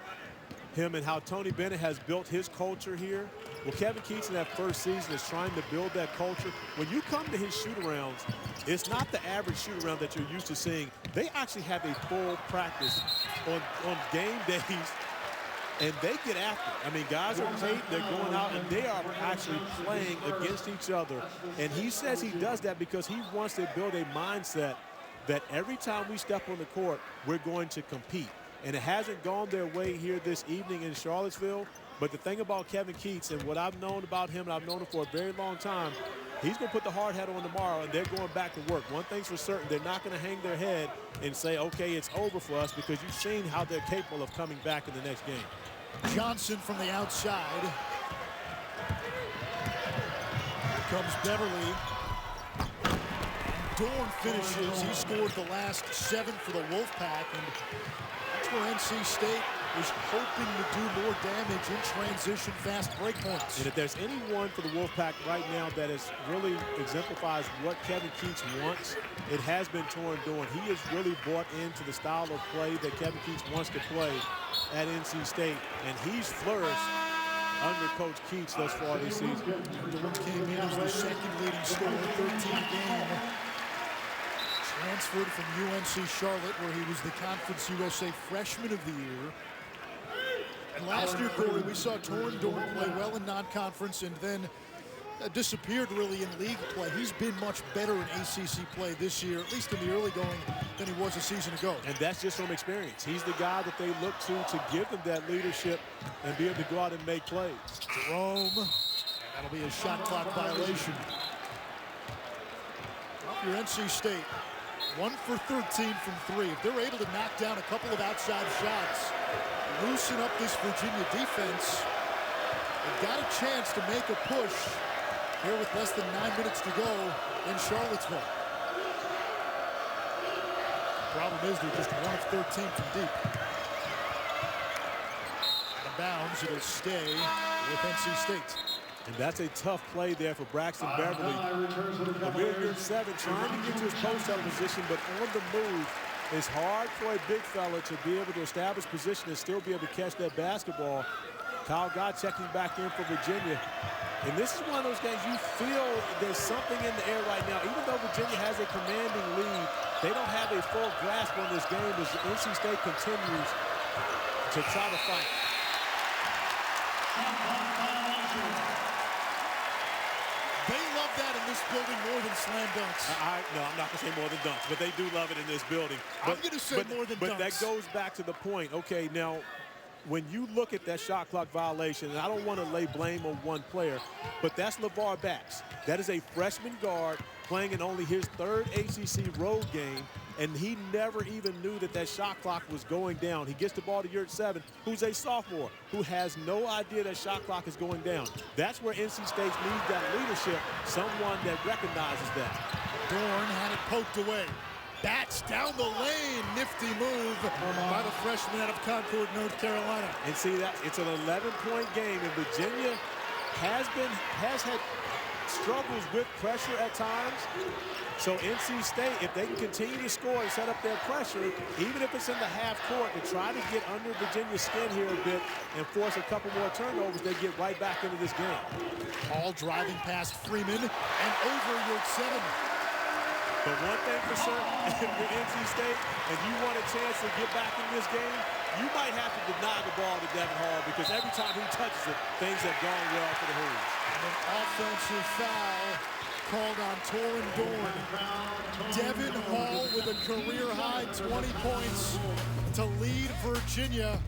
B: him and how Tony Bennett has built his culture here. Well, Kevin Keatts in that first season is trying to build that culture. When you come to his shoot-arounds, it's not the average shoot-around that you're used to seeing. They actually have a full practice on game days, and they get after it. I mean, guys are taped, they're going out, and they are actually playing against each other. And he says he does that because he wants to build a mindset that every time we step on the court, we're going to compete. And it hasn't gone their way here this evening in Charlottesville. But the thing about Kevin Keatts and what I've known about him, and I've known him for a very long time, he's going to put the hard hat on tomorrow, and they're going back to work. One thing's for certain, they're not going to hang their head and say, okay, it's over for us, because you've seen how they're capable of coming back in the next game.
A: Johnson from the outside. Here comes Beverly. Dorn finishes. He scored the last 7 for the Wolfpack, and that's where NC State is hoping to do more damage in transition fast break points.
B: And if there's anyone for the Wolfpack right now that is really exemplifies what Kevin Keatts wants, it has been Torn Dorn. He has really bought into the style of play that Kevin Keatts wants to play at NC State, and he's flourished under Coach Keats thus far this season.
A: Dorn came in as the second leading scorer, 13-game. Transferred from UNC Charlotte, where he was the Conference USA Freshman of the Year. And last year, Corey, we saw Dorn play well in non-conference and then disappeared really in league play. He's been much better in ACC play this year, at least in the early going, than he was a season ago.
B: And that's just from experience. He's the guy that they look to give them that leadership and be able to go out and make plays.
A: Jerome, and that'll be a shot clock violation. Well, your NC State, 1 for 13 from 3. If they're able to knock down a couple of outside shots, loosen up this Virginia defense, they've got a chance to make a push here with less than 9 minutes to go in Charlottesville. Problem is they're just 1 of 13 from deep. Out of bounds, it'll stay with NC State.
B: And that's a tough play there for Braxton Beverly. The rear 7 trying to get to his post-up position, but on the move. It's hard for a big fella to be able to establish position and still be able to catch that basketball. Kyle Gott checking back in for Virginia. And this is one of those games you feel there's something in the air right now. Even though Virginia has a commanding lead, they don't have a full grasp on this game as NC State continues to try to fight.
A: They love that in this building more than slam dunks.
B: No, I'm not going to say more than dunks, but they do love it in this building.
A: I'm going to say more than dunks.
B: But that goes back to the point. Okay, now, when you look at that shot clock violation, and I don't want to lay blame on one player, but that's LeVar Bax. That is a freshman guard playing in only his 3rd ACC road game, and he never even knew that that shot clock was going down. He gets the ball to Yurt 7, who's a sophomore, who has no idea that shot clock is going down. That's where NC State needs that leadership, someone that recognizes that.
A: Dorn had it poked away. Bats down the lane, nifty move by the freshman out of Concord, North Carolina.
B: And see that it's an 11-point game, and Virginia has had struggles with pressure at times. So NC State, if they can continue to score and set up their pressure, even if it's in the half court, to try to get under Virginia's skin here a bit and force a couple more turnovers, they get right back into this game.
A: Hall driving past Freeman and over Yurt 7.
B: But one thing for certain, if you're NC State and you want a chance to get back in this game, you might have to deny the ball to Devin Hall, because every time he touches it, things have gone well for the Hoos.
A: And an offensive foul called on Torin Dorn. Devin Hall with a career-high 20 points to lead Virginia.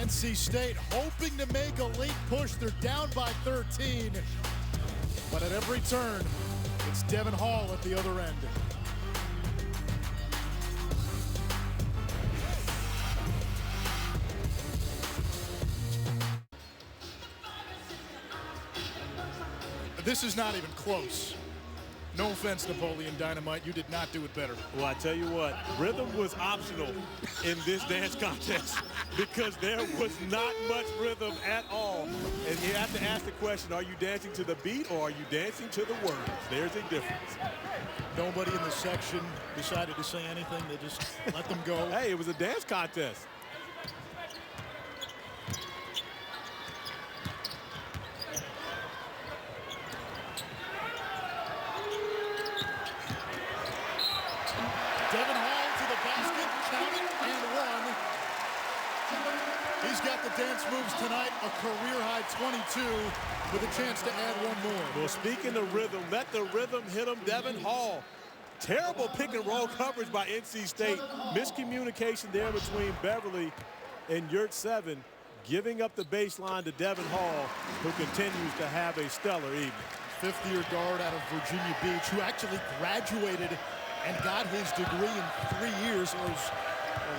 A: NC State hoping to make a late push. They're down by 13. But at every turn, it's Devin Hall at the other end. This is not even close. No offense, Napoleon Dynamite, you did not do it better.
B: Well, I tell you what, rhythm was optional in this dance contest because there was not much rhythm at all. And you have to ask the question, are you dancing to the beat or are you dancing to the words? There's a difference.
A: Nobody in the section decided to say anything. They just let them go.
B: Hey, it was a dance contest.
A: Devin Hall to the basket, count it, and 1. He's got the dance moves tonight, a career-high 22, with a chance to add one more.
B: Well, speaking of rhythm, let the rhythm hit him, Devin Hall. Terrible pick-and-roll coverage by NC State. Miscommunication there between Beverly and Yurt 7, giving up the baseline to Devin Hall, who continues to have a stellar evening.
A: Fifth-year guard out of Virginia Beach, who actually graduated and got his degree in 3 years, or as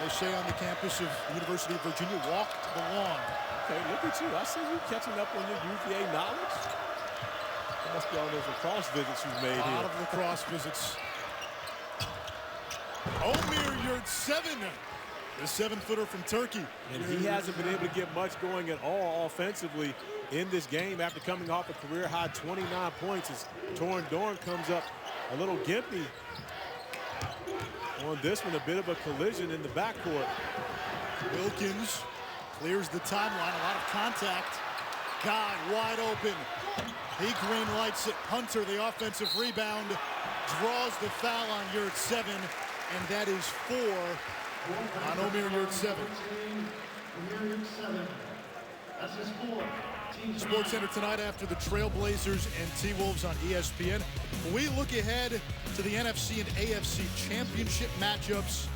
A: they say on the campus of the University of Virginia, walked the lawn.
B: Okay, look at you. I see you catching up on your UVA knowledge. That must be all those lacrosse visits you've made here.
A: A lot of lacrosse visits. Omer Yurt 7, the 7-footer from Turkey.
B: And he hasn't been able to get much going at all offensively in this game after coming off a career-high 29 points as Torin Dorn comes up a little gimpy. On this one, a bit of a collision in the backcourt.
A: Wilkins clears the timeline, a lot of contact. God, wide open. He green lights it. Hunter, the offensive rebound, draws the foul on Yurtseven, and that is 4 on Omer Yurtseven.
D: That's his 4.
A: Sports Center tonight after the Trailblazers and T-Wolves on ESPN. We look ahead to the NFC and AFC championship matchups.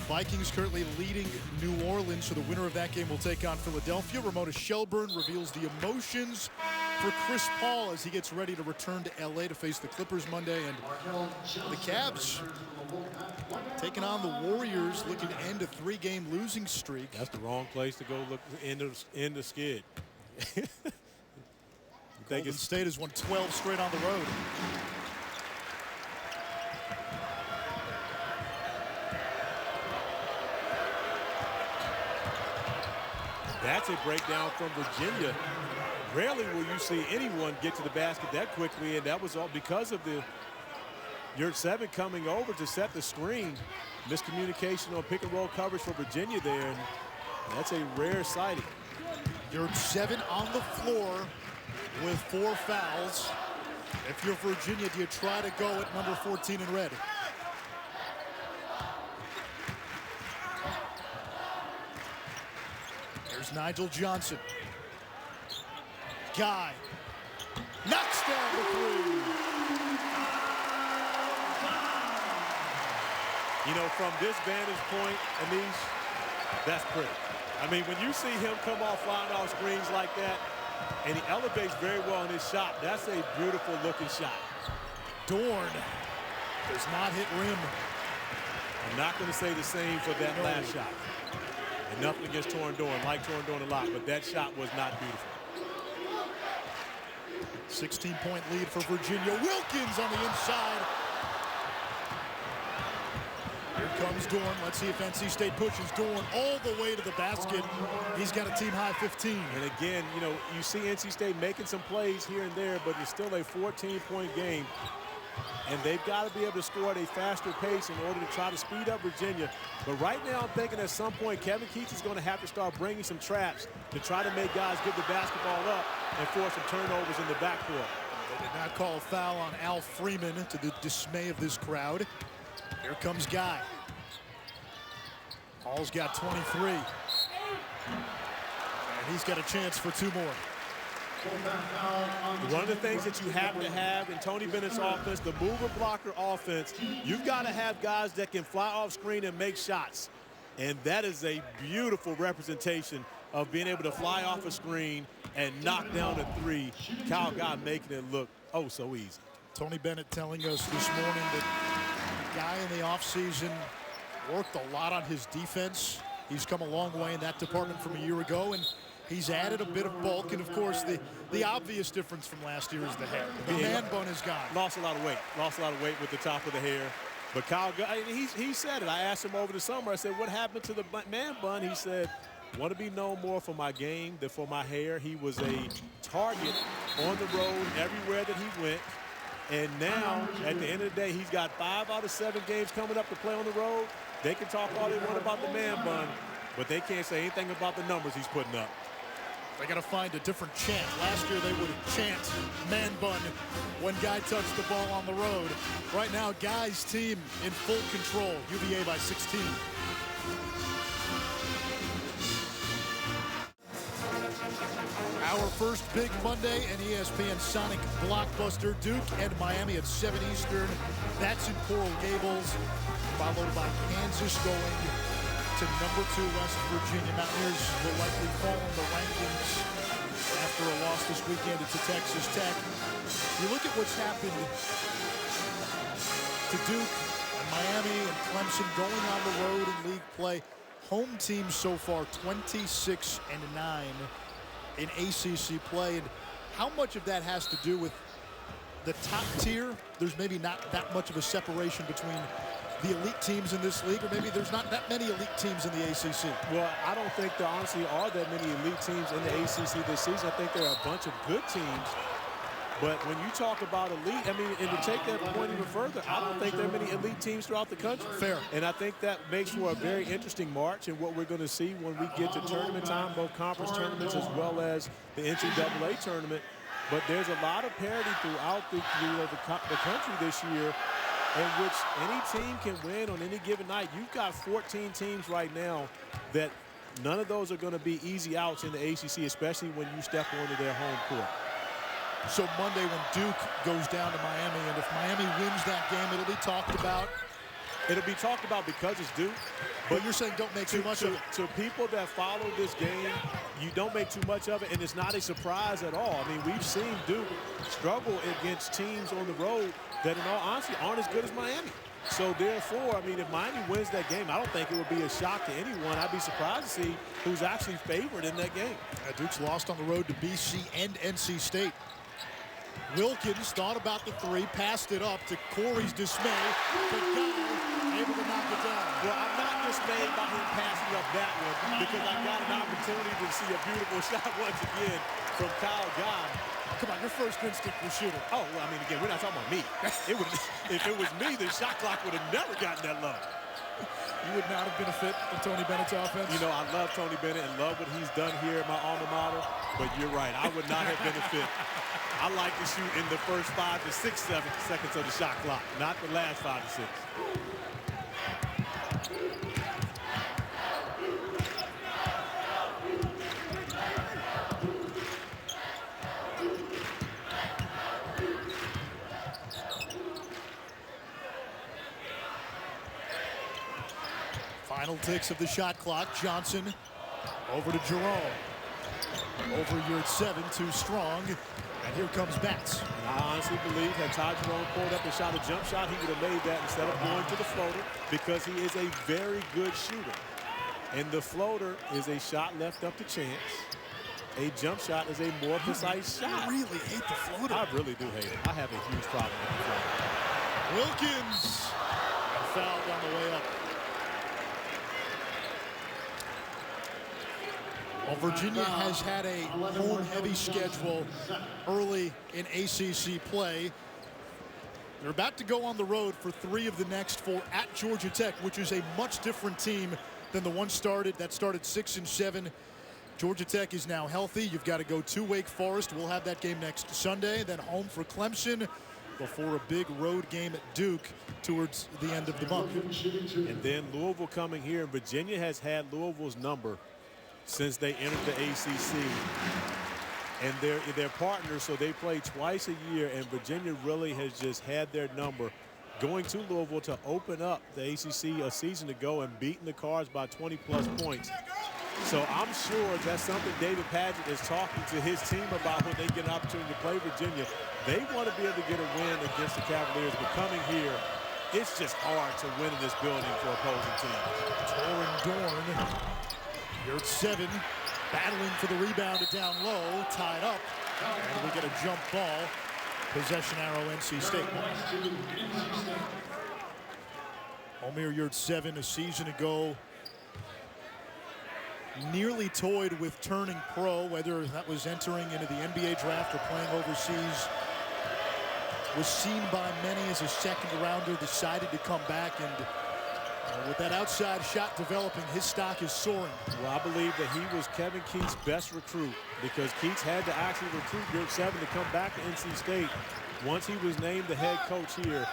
A: Vikings currently leading New Orleans, so the winner of that game will take on Philadelphia. Ramona Shelburne reveals the emotions for Chris Paul as he gets ready to return to LA to face the Clippers Monday. And the Cavs taking on the Warriors, looking to end a 3-game losing streak.
B: That's the wrong place to go look in the skid.
A: Golden State has won 12 straight on the road.
B: That's a breakdown from Virginia. Rarely will you see anyone get to the basket that quickly, and that was all because of the Yurtseven coming over to set the screen. Miscommunication on pick and roll coverage for Virginia there, and that's a rare sighting.
A: Yurtseven on the floor with 4 fouls. If you're Virginia, do you try to go at number 14 in red? There's Nigel Johnson. Guy knocks down the 3.
B: You know, from this vantage point, Anish, that's pretty. I mean, when you see him come off flying off screens like that, and he elevates very well in his shot, that's a beautiful looking shot.
A: Dorn does not hit rim.
B: I'm not going to say the same for that last shot. And nothing against Torn Dorn. Like Torn Dorn a lot, but that shot was not beautiful.
A: 16-point lead for Virginia. Wilkins on the inside. Here comes Dorn. Let's see if NC State pushes Dorn all the way to the basket. He's got a team high 15.
B: And again, you know, you see NC State making some plays here and there, but it's still a 14-point game. And they've got to be able to score at a faster pace in order to try to speed up Virginia. But right now, I'm thinking at some point, Kevin Keats is going to have to start bringing some traps to try to make guys give the basketball up and force some turnovers in the backcourt.
A: They did not call a foul on Al Freeman, to the dismay of this crowd. Here comes Guy. Hall's got 23. And he's got a chance for 2 more.
B: One of the things that you have to have in Tony Bennett's offense, the mover blocker offense, you've got to have guys that can fly off screen and make shots. And that is a beautiful representation of being able to fly off a screen and knock down a 3. Kyle Guy making it look oh so easy.
A: Tony Bennett telling us this morning that the guy in the offseason worked a lot on his defense. He's come a long way in that department from a year ago, and he's added a bit of bulk, and of course the obvious difference from last year is the hair. The man bun is gone.
B: Lost a lot of weight. Lost a lot of weight with the top of the hair. But Kyle, he said it. I asked him over the summer. I said, what happened to the man bun? He said, want to be known more for my game than for my hair. He was a target on the road everywhere that he went. And now, at the end of the day, he's got 5 out of 7 games coming up to play on the road. They can talk all they want about the man bun, but they can't say anything about the numbers he's putting up.
A: They got to find a different chant. Last year they would chant man bun when Guy touched the ball on the road. Right now, Guy's team in full control. UVA by 16. Our first big Monday and ESPN Sonic blockbuster, Duke and Miami at 7 Eastern. That's in Coral Gables, followed by Kansas going to number 2 West Virginia. Mountaineers will likely fall in the rankings after a loss this weekend to Texas Tech. You look at what's happened to Duke and Miami and Clemson going on the road in league play. Home teams so far 26-9 in ACC play, and how much of that has to do with the top tier? There's maybe not that much of a separation between the elite teams in this league, or maybe there's not that many elite teams in the ACC.
B: Well, I don't think there honestly are that many elite teams in the ACC this season. I think there are a bunch of good teams, But when you talk about elite, I mean, and to take that point even further, I don't think there are many elite teams throughout the country.
A: Fair.
B: And I think that makes for a very interesting March and what we're going to see when we get to tournament time, both conference tournaments as well as the NCAA tournament. But there's a lot of parity throughout the country this year in which any team can win on any given night. You've got 14 teams right now that none of those are going to be easy outs in the ACC, especially when you step onto their home court.
A: So Monday when Duke goes down to Miami, and if Miami wins that game, it'll be talked about.
B: It'll be talked about because it's Duke.
A: But you're saying don't make too much of it.
B: To people that follow this game, you don't make too much of it, and it's not a surprise at all. I mean, we've seen Duke struggle against teams on the road that, in all honesty, aren't as good as Miami. So, therefore, I mean, if Miami wins that game, I don't think it would be a shock to anyone. I'd be surprised to see who's actually favored in that game.
A: Duke's lost on the road to BC and NC State. Wilkins thought about the three, passed it up to Corey's dismay, but Guy able to knock it down.
B: Well, I'm not dismayed by him passing up that one because I got an opportunity to see a beautiful shot once again from Kyle Guy.
A: Come on, your first instinct was shooting.
B: Oh, well, I mean, again, we're not talking about me. If it was me, the shot clock would have never gotten that low.
A: You would not have been a fit in Tony Bennett's offense?
B: You know, I love Tony Bennett and love what he's done here at my alma mater, but you're right. I would not have been a fit. I like to shoot in the first 5 to 6 seconds of the shot clock, not the last 5 to 6.
A: Final ticks of the shot clock. Johnson over to Jerome. Over yard 7, too strong. And here comes Batts.
B: And I honestly believe had Ty Jerome pulled up and shot a jump shot, he would have made that instead of going to the floater because he is a very good shooter. And the floater is a shot left up to chance. A jump shot is a more precise shot.
A: I really hate the floater.
B: I really do hate it. I have a huge problem with the floater.
A: Wilkins fouled on the way up. Well, Virginia has had a home-heavy schedule early in ACC play. They're about to go on the road for 3 of the next 4 at Georgia Tech, which is a much different team than the one that started 6-7. Georgia Tech is now healthy. You've got to go to Wake Forest. We'll have that game next Sunday. Then home for Clemson before a big road game at Duke towards the end of the month.
B: And then Louisville coming here. Virginia has had Louisville's number since they entered the ACC. And they're partners, so they play twice a year, and Virginia really has just had their number. Going to Louisville to open up the ACC a season ago and beating the Cards by 20-plus points. So I'm sure that's something David Padgett is talking to his team about when they get an opportunity to play Virginia. They want to be able to get a win against the Cavaliers, but coming here, it's just hard to win in this building for opposing teams.
A: Torin Dorn, yard 7, battling for the rebound down low, tied up, and we get a jump ball. Possession arrow, NC State. Omer yard 7 a season ago. Nearly toyed with turning pro, whether that was entering into the NBA draft or playing overseas. Was seen by many as a second rounder, decided to come back, and with that outside shot developing, his stock is soaring.
B: Well, I believe that he was Kevin Keatts' best recruit because Keatts had to actually recruit Yurt 7 to come back to NC State once he was named the head coach here.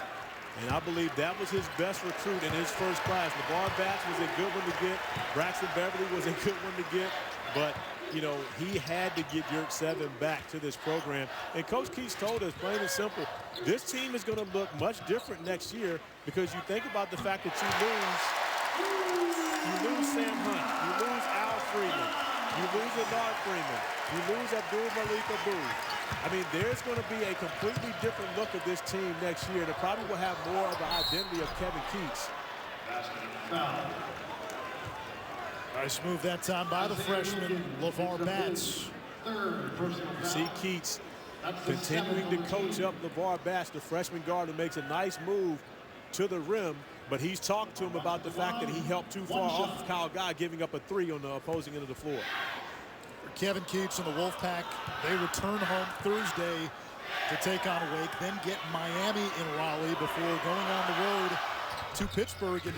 B: And I believe that was his best recruit in his first class. LeVar Batts was a good one to get. Braxton Beverly was a good one to get. But, you know, he had to get Yurt 7 back to this program. And Coach Keatts told us, plain and simple, this team is going to look much different next year because you think about the fact that you lose Sam Hunt, you lose Al Freeman, you lose Bernard Freeman, you lose Abdul Malik Abu. I mean, there's going to be a completely different look at this team next year. It probably will have more of the identity of Kevin Keatts.
A: Nice move that time by the freshman, LeVar Batts.
B: You see Keatts continuing to coach up LeVar Batts, the freshman guard, who makes a nice move to the rim, but he's talked to him about the fact that he helped too far off of Kyle Guy, giving up a 3 on the opposing end of the floor.
A: For Kevin Keatts and the Wolfpack, they return home Thursday to take on Wake, then get Miami in Raleigh before going on the road to Pittsburgh. And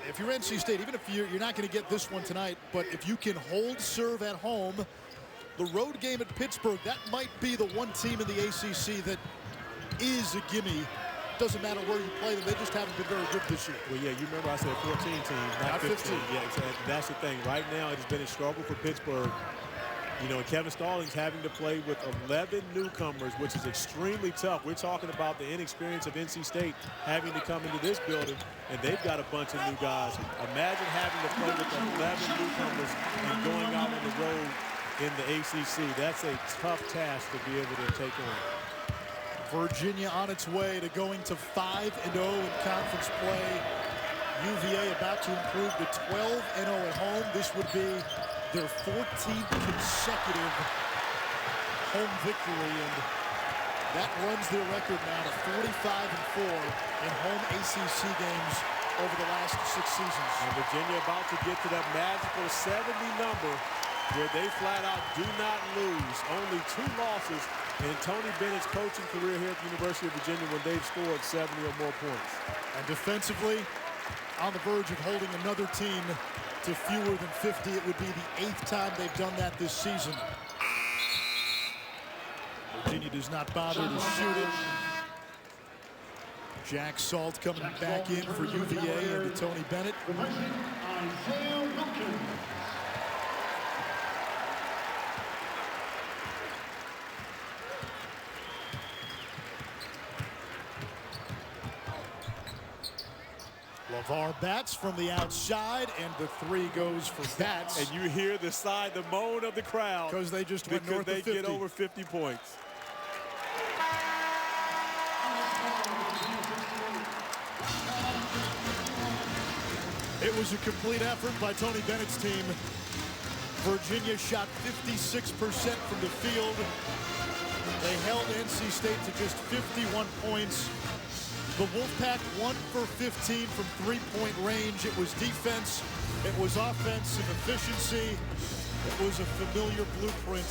A: if you're NC State, even if you're not going to get this one tonight, but if you can hold serve at home, the road game at Pittsburgh, that might be the one team in the ACC that is a gimme. Doesn't matter where you play them, they just haven't been very good this year.
B: Well, yeah, you remember I said 14 teams, not 15. Yeah, that's the thing. Right now, it's been a struggle for Pittsburgh. You know, Kevin Stallings having to play with 11 newcomers, which is extremely tough. We're talking about the inexperience of NC State having to come into this building, and they've got a bunch of new guys. Imagine having to play with 11 newcomers and going out on the road in the ACC. That's a tough task to be able to take on.
A: Virginia on its way to going to 5-0 in conference play. UVA about to improve to 12-0 at home. This would be their 14th consecutive home victory, and that runs their record now to 45-4 in home ACC games over the last 6 seasons.
B: And Virginia about to get to that magical 70 number where they flat out do not lose. Only 2 losses in Tony Bennett's coaching career here at the University of Virginia when they've scored 70 or more points.
A: And defensively, on the verge of holding another team to fewer than 50. It would be the 8th time they've done that this season. Virginia does not bother to shoot it. Jack Salt coming back in for UVA and Tony Bennett. LeVar bats from the outside, and the 3 goes for Bats.
B: And you hear the moan of the crowd.
A: Because they just went north of 50.
B: They get over 50 points.
A: It was a complete effort by Tony Bennett's team. Virginia shot 56% from the field. They held NC State to just 51 points. The Wolfpack 1 for 15 from 3-point range. It was defense, it was offensive efficiency. It was a familiar blueprint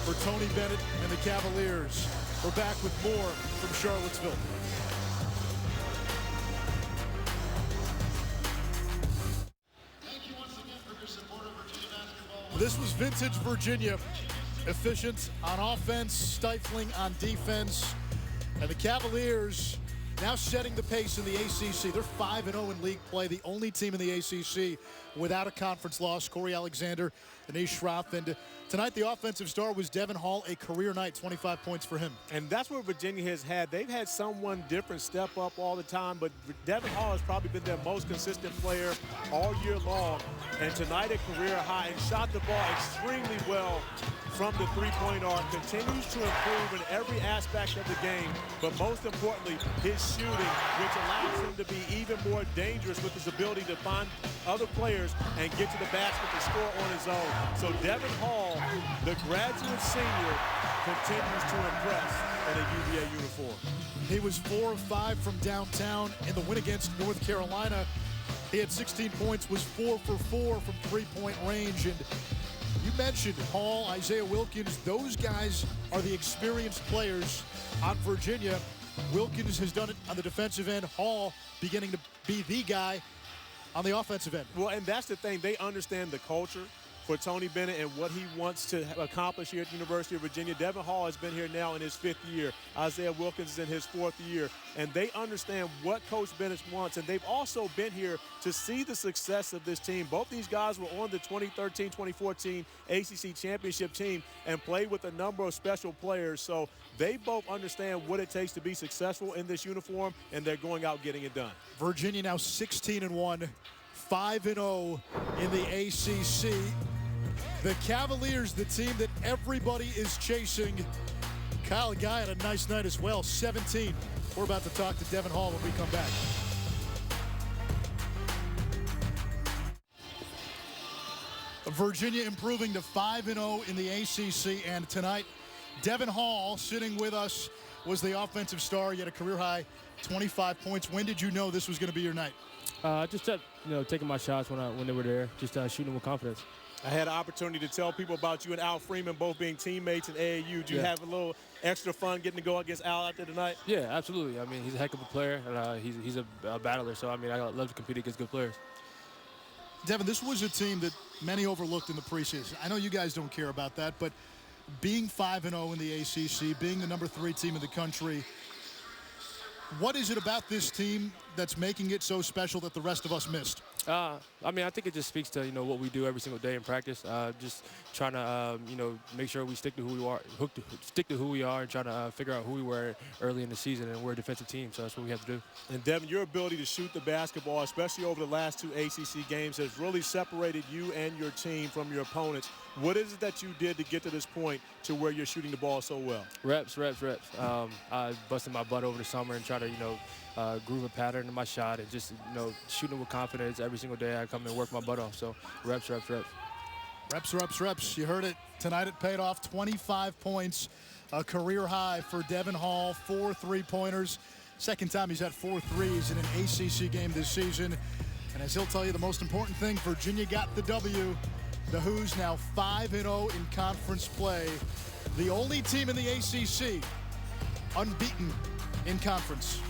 A: for Tony Bennett and the Cavaliers. We're back with more from Charlottesville.
D: Thank you once again for your support of Virginia basketball.
A: This was vintage Virginia. Efficient on offense, stifling on defense. And the Cavaliers now setting the pace in the ACC. They're 5-0 in league play, the only team in the ACC without a conference loss. Corey Alexander, Anish Shroff, and tonight the offensive star was Devin Hall, a career night, 25 points for him.
B: And that's what Virginia has had. They've had someone different step up all the time, but Devin Hall has probably been their most consistent player all year long. And tonight a career high, and shot the ball extremely well from the 3-point arc, continues to improve in every aspect of the game, but most importantly, his shooting, which allows him to be even more dangerous with his ability to find other players and get to the basket to score on his own. So Devin Hall, the graduate senior, continues to impress in a UVA uniform.
A: He was 4 of 5 from downtown in the win against North Carolina. He had 16 points, was 4 for 4 from 3-point range, and you mentioned Hall, Isaiah Wilkins. Those guys are the experienced players on Virginia. Wilkins has done it on the defensive end. Hall beginning to be the guy on the offensive end.
B: Well, and that's the thing. They understand the culture for Tony Bennett and what he wants to accomplish here at the University of Virginia. Devin Hall has been here now in his 5th year. Isaiah Wilkins is in his 4th year. And they understand what Coach Bennett wants. And they've also been here to see the success of this team. Both these guys were on the 2013-2014 ACC championship team and played with a number of special players. So they both understand what it takes to be successful in this uniform, and they're going out getting it done.
A: Virginia now 16-1. 5-0 in the ACC. The Cavaliers, the team that everybody is chasing. Kyle Guy had a nice night as well, 17. We're about to talk to Devin Hall when we come back. Virginia improving to 5-0 in the ACC, and tonight, Devin Hall sitting with us was the offensive star. He had a career high 25 points. When did you know this was going to be your night?
F: Just taking my shots when they were there, just shooting with confidence.
B: I had an opportunity to tell people about you and Al Freeman both being teammates in AAU. Do you have a little extra fun getting to go against Al out there tonight?
F: Yeah, absolutely. I mean, he's a heck of a player, and he's a battler. So, I mean, I love to compete against good players.
A: Devin, this was a team that many overlooked in the preseason. I know you guys don't care about that, but being 5-0 in the ACC, being the #3 team in the country, what is it about this team that's making it so special that the rest of us missed?
F: I mean, I think it just speaks to, what we do every single day in practice. Just trying to, make sure we stick to who we are, and trying to figure out who we were early in the season, and we're a defensive team, so that's what we have to do.
B: And Devin, your ability to shoot the basketball, especially over the last 2 ACC games, has really separated you and your team from your opponents. What is it that you did to get to this point to where you're shooting the ball so well?
F: Reps. I busted my butt over the summer and try to, groove a pattern in my shot and just, shooting with confidence every single day. I come and work my butt off. So reps.
A: Reps. You heard it tonight. It paid off. 25 points, a career high for Devin Hall. 4 3-pointers. Second time he's had 4 threes in an ACC game this season. And as he'll tell you, the most important thing, Virginia got the W. The Who's now 5-0 in conference play. The only team in the ACC unbeaten in conference.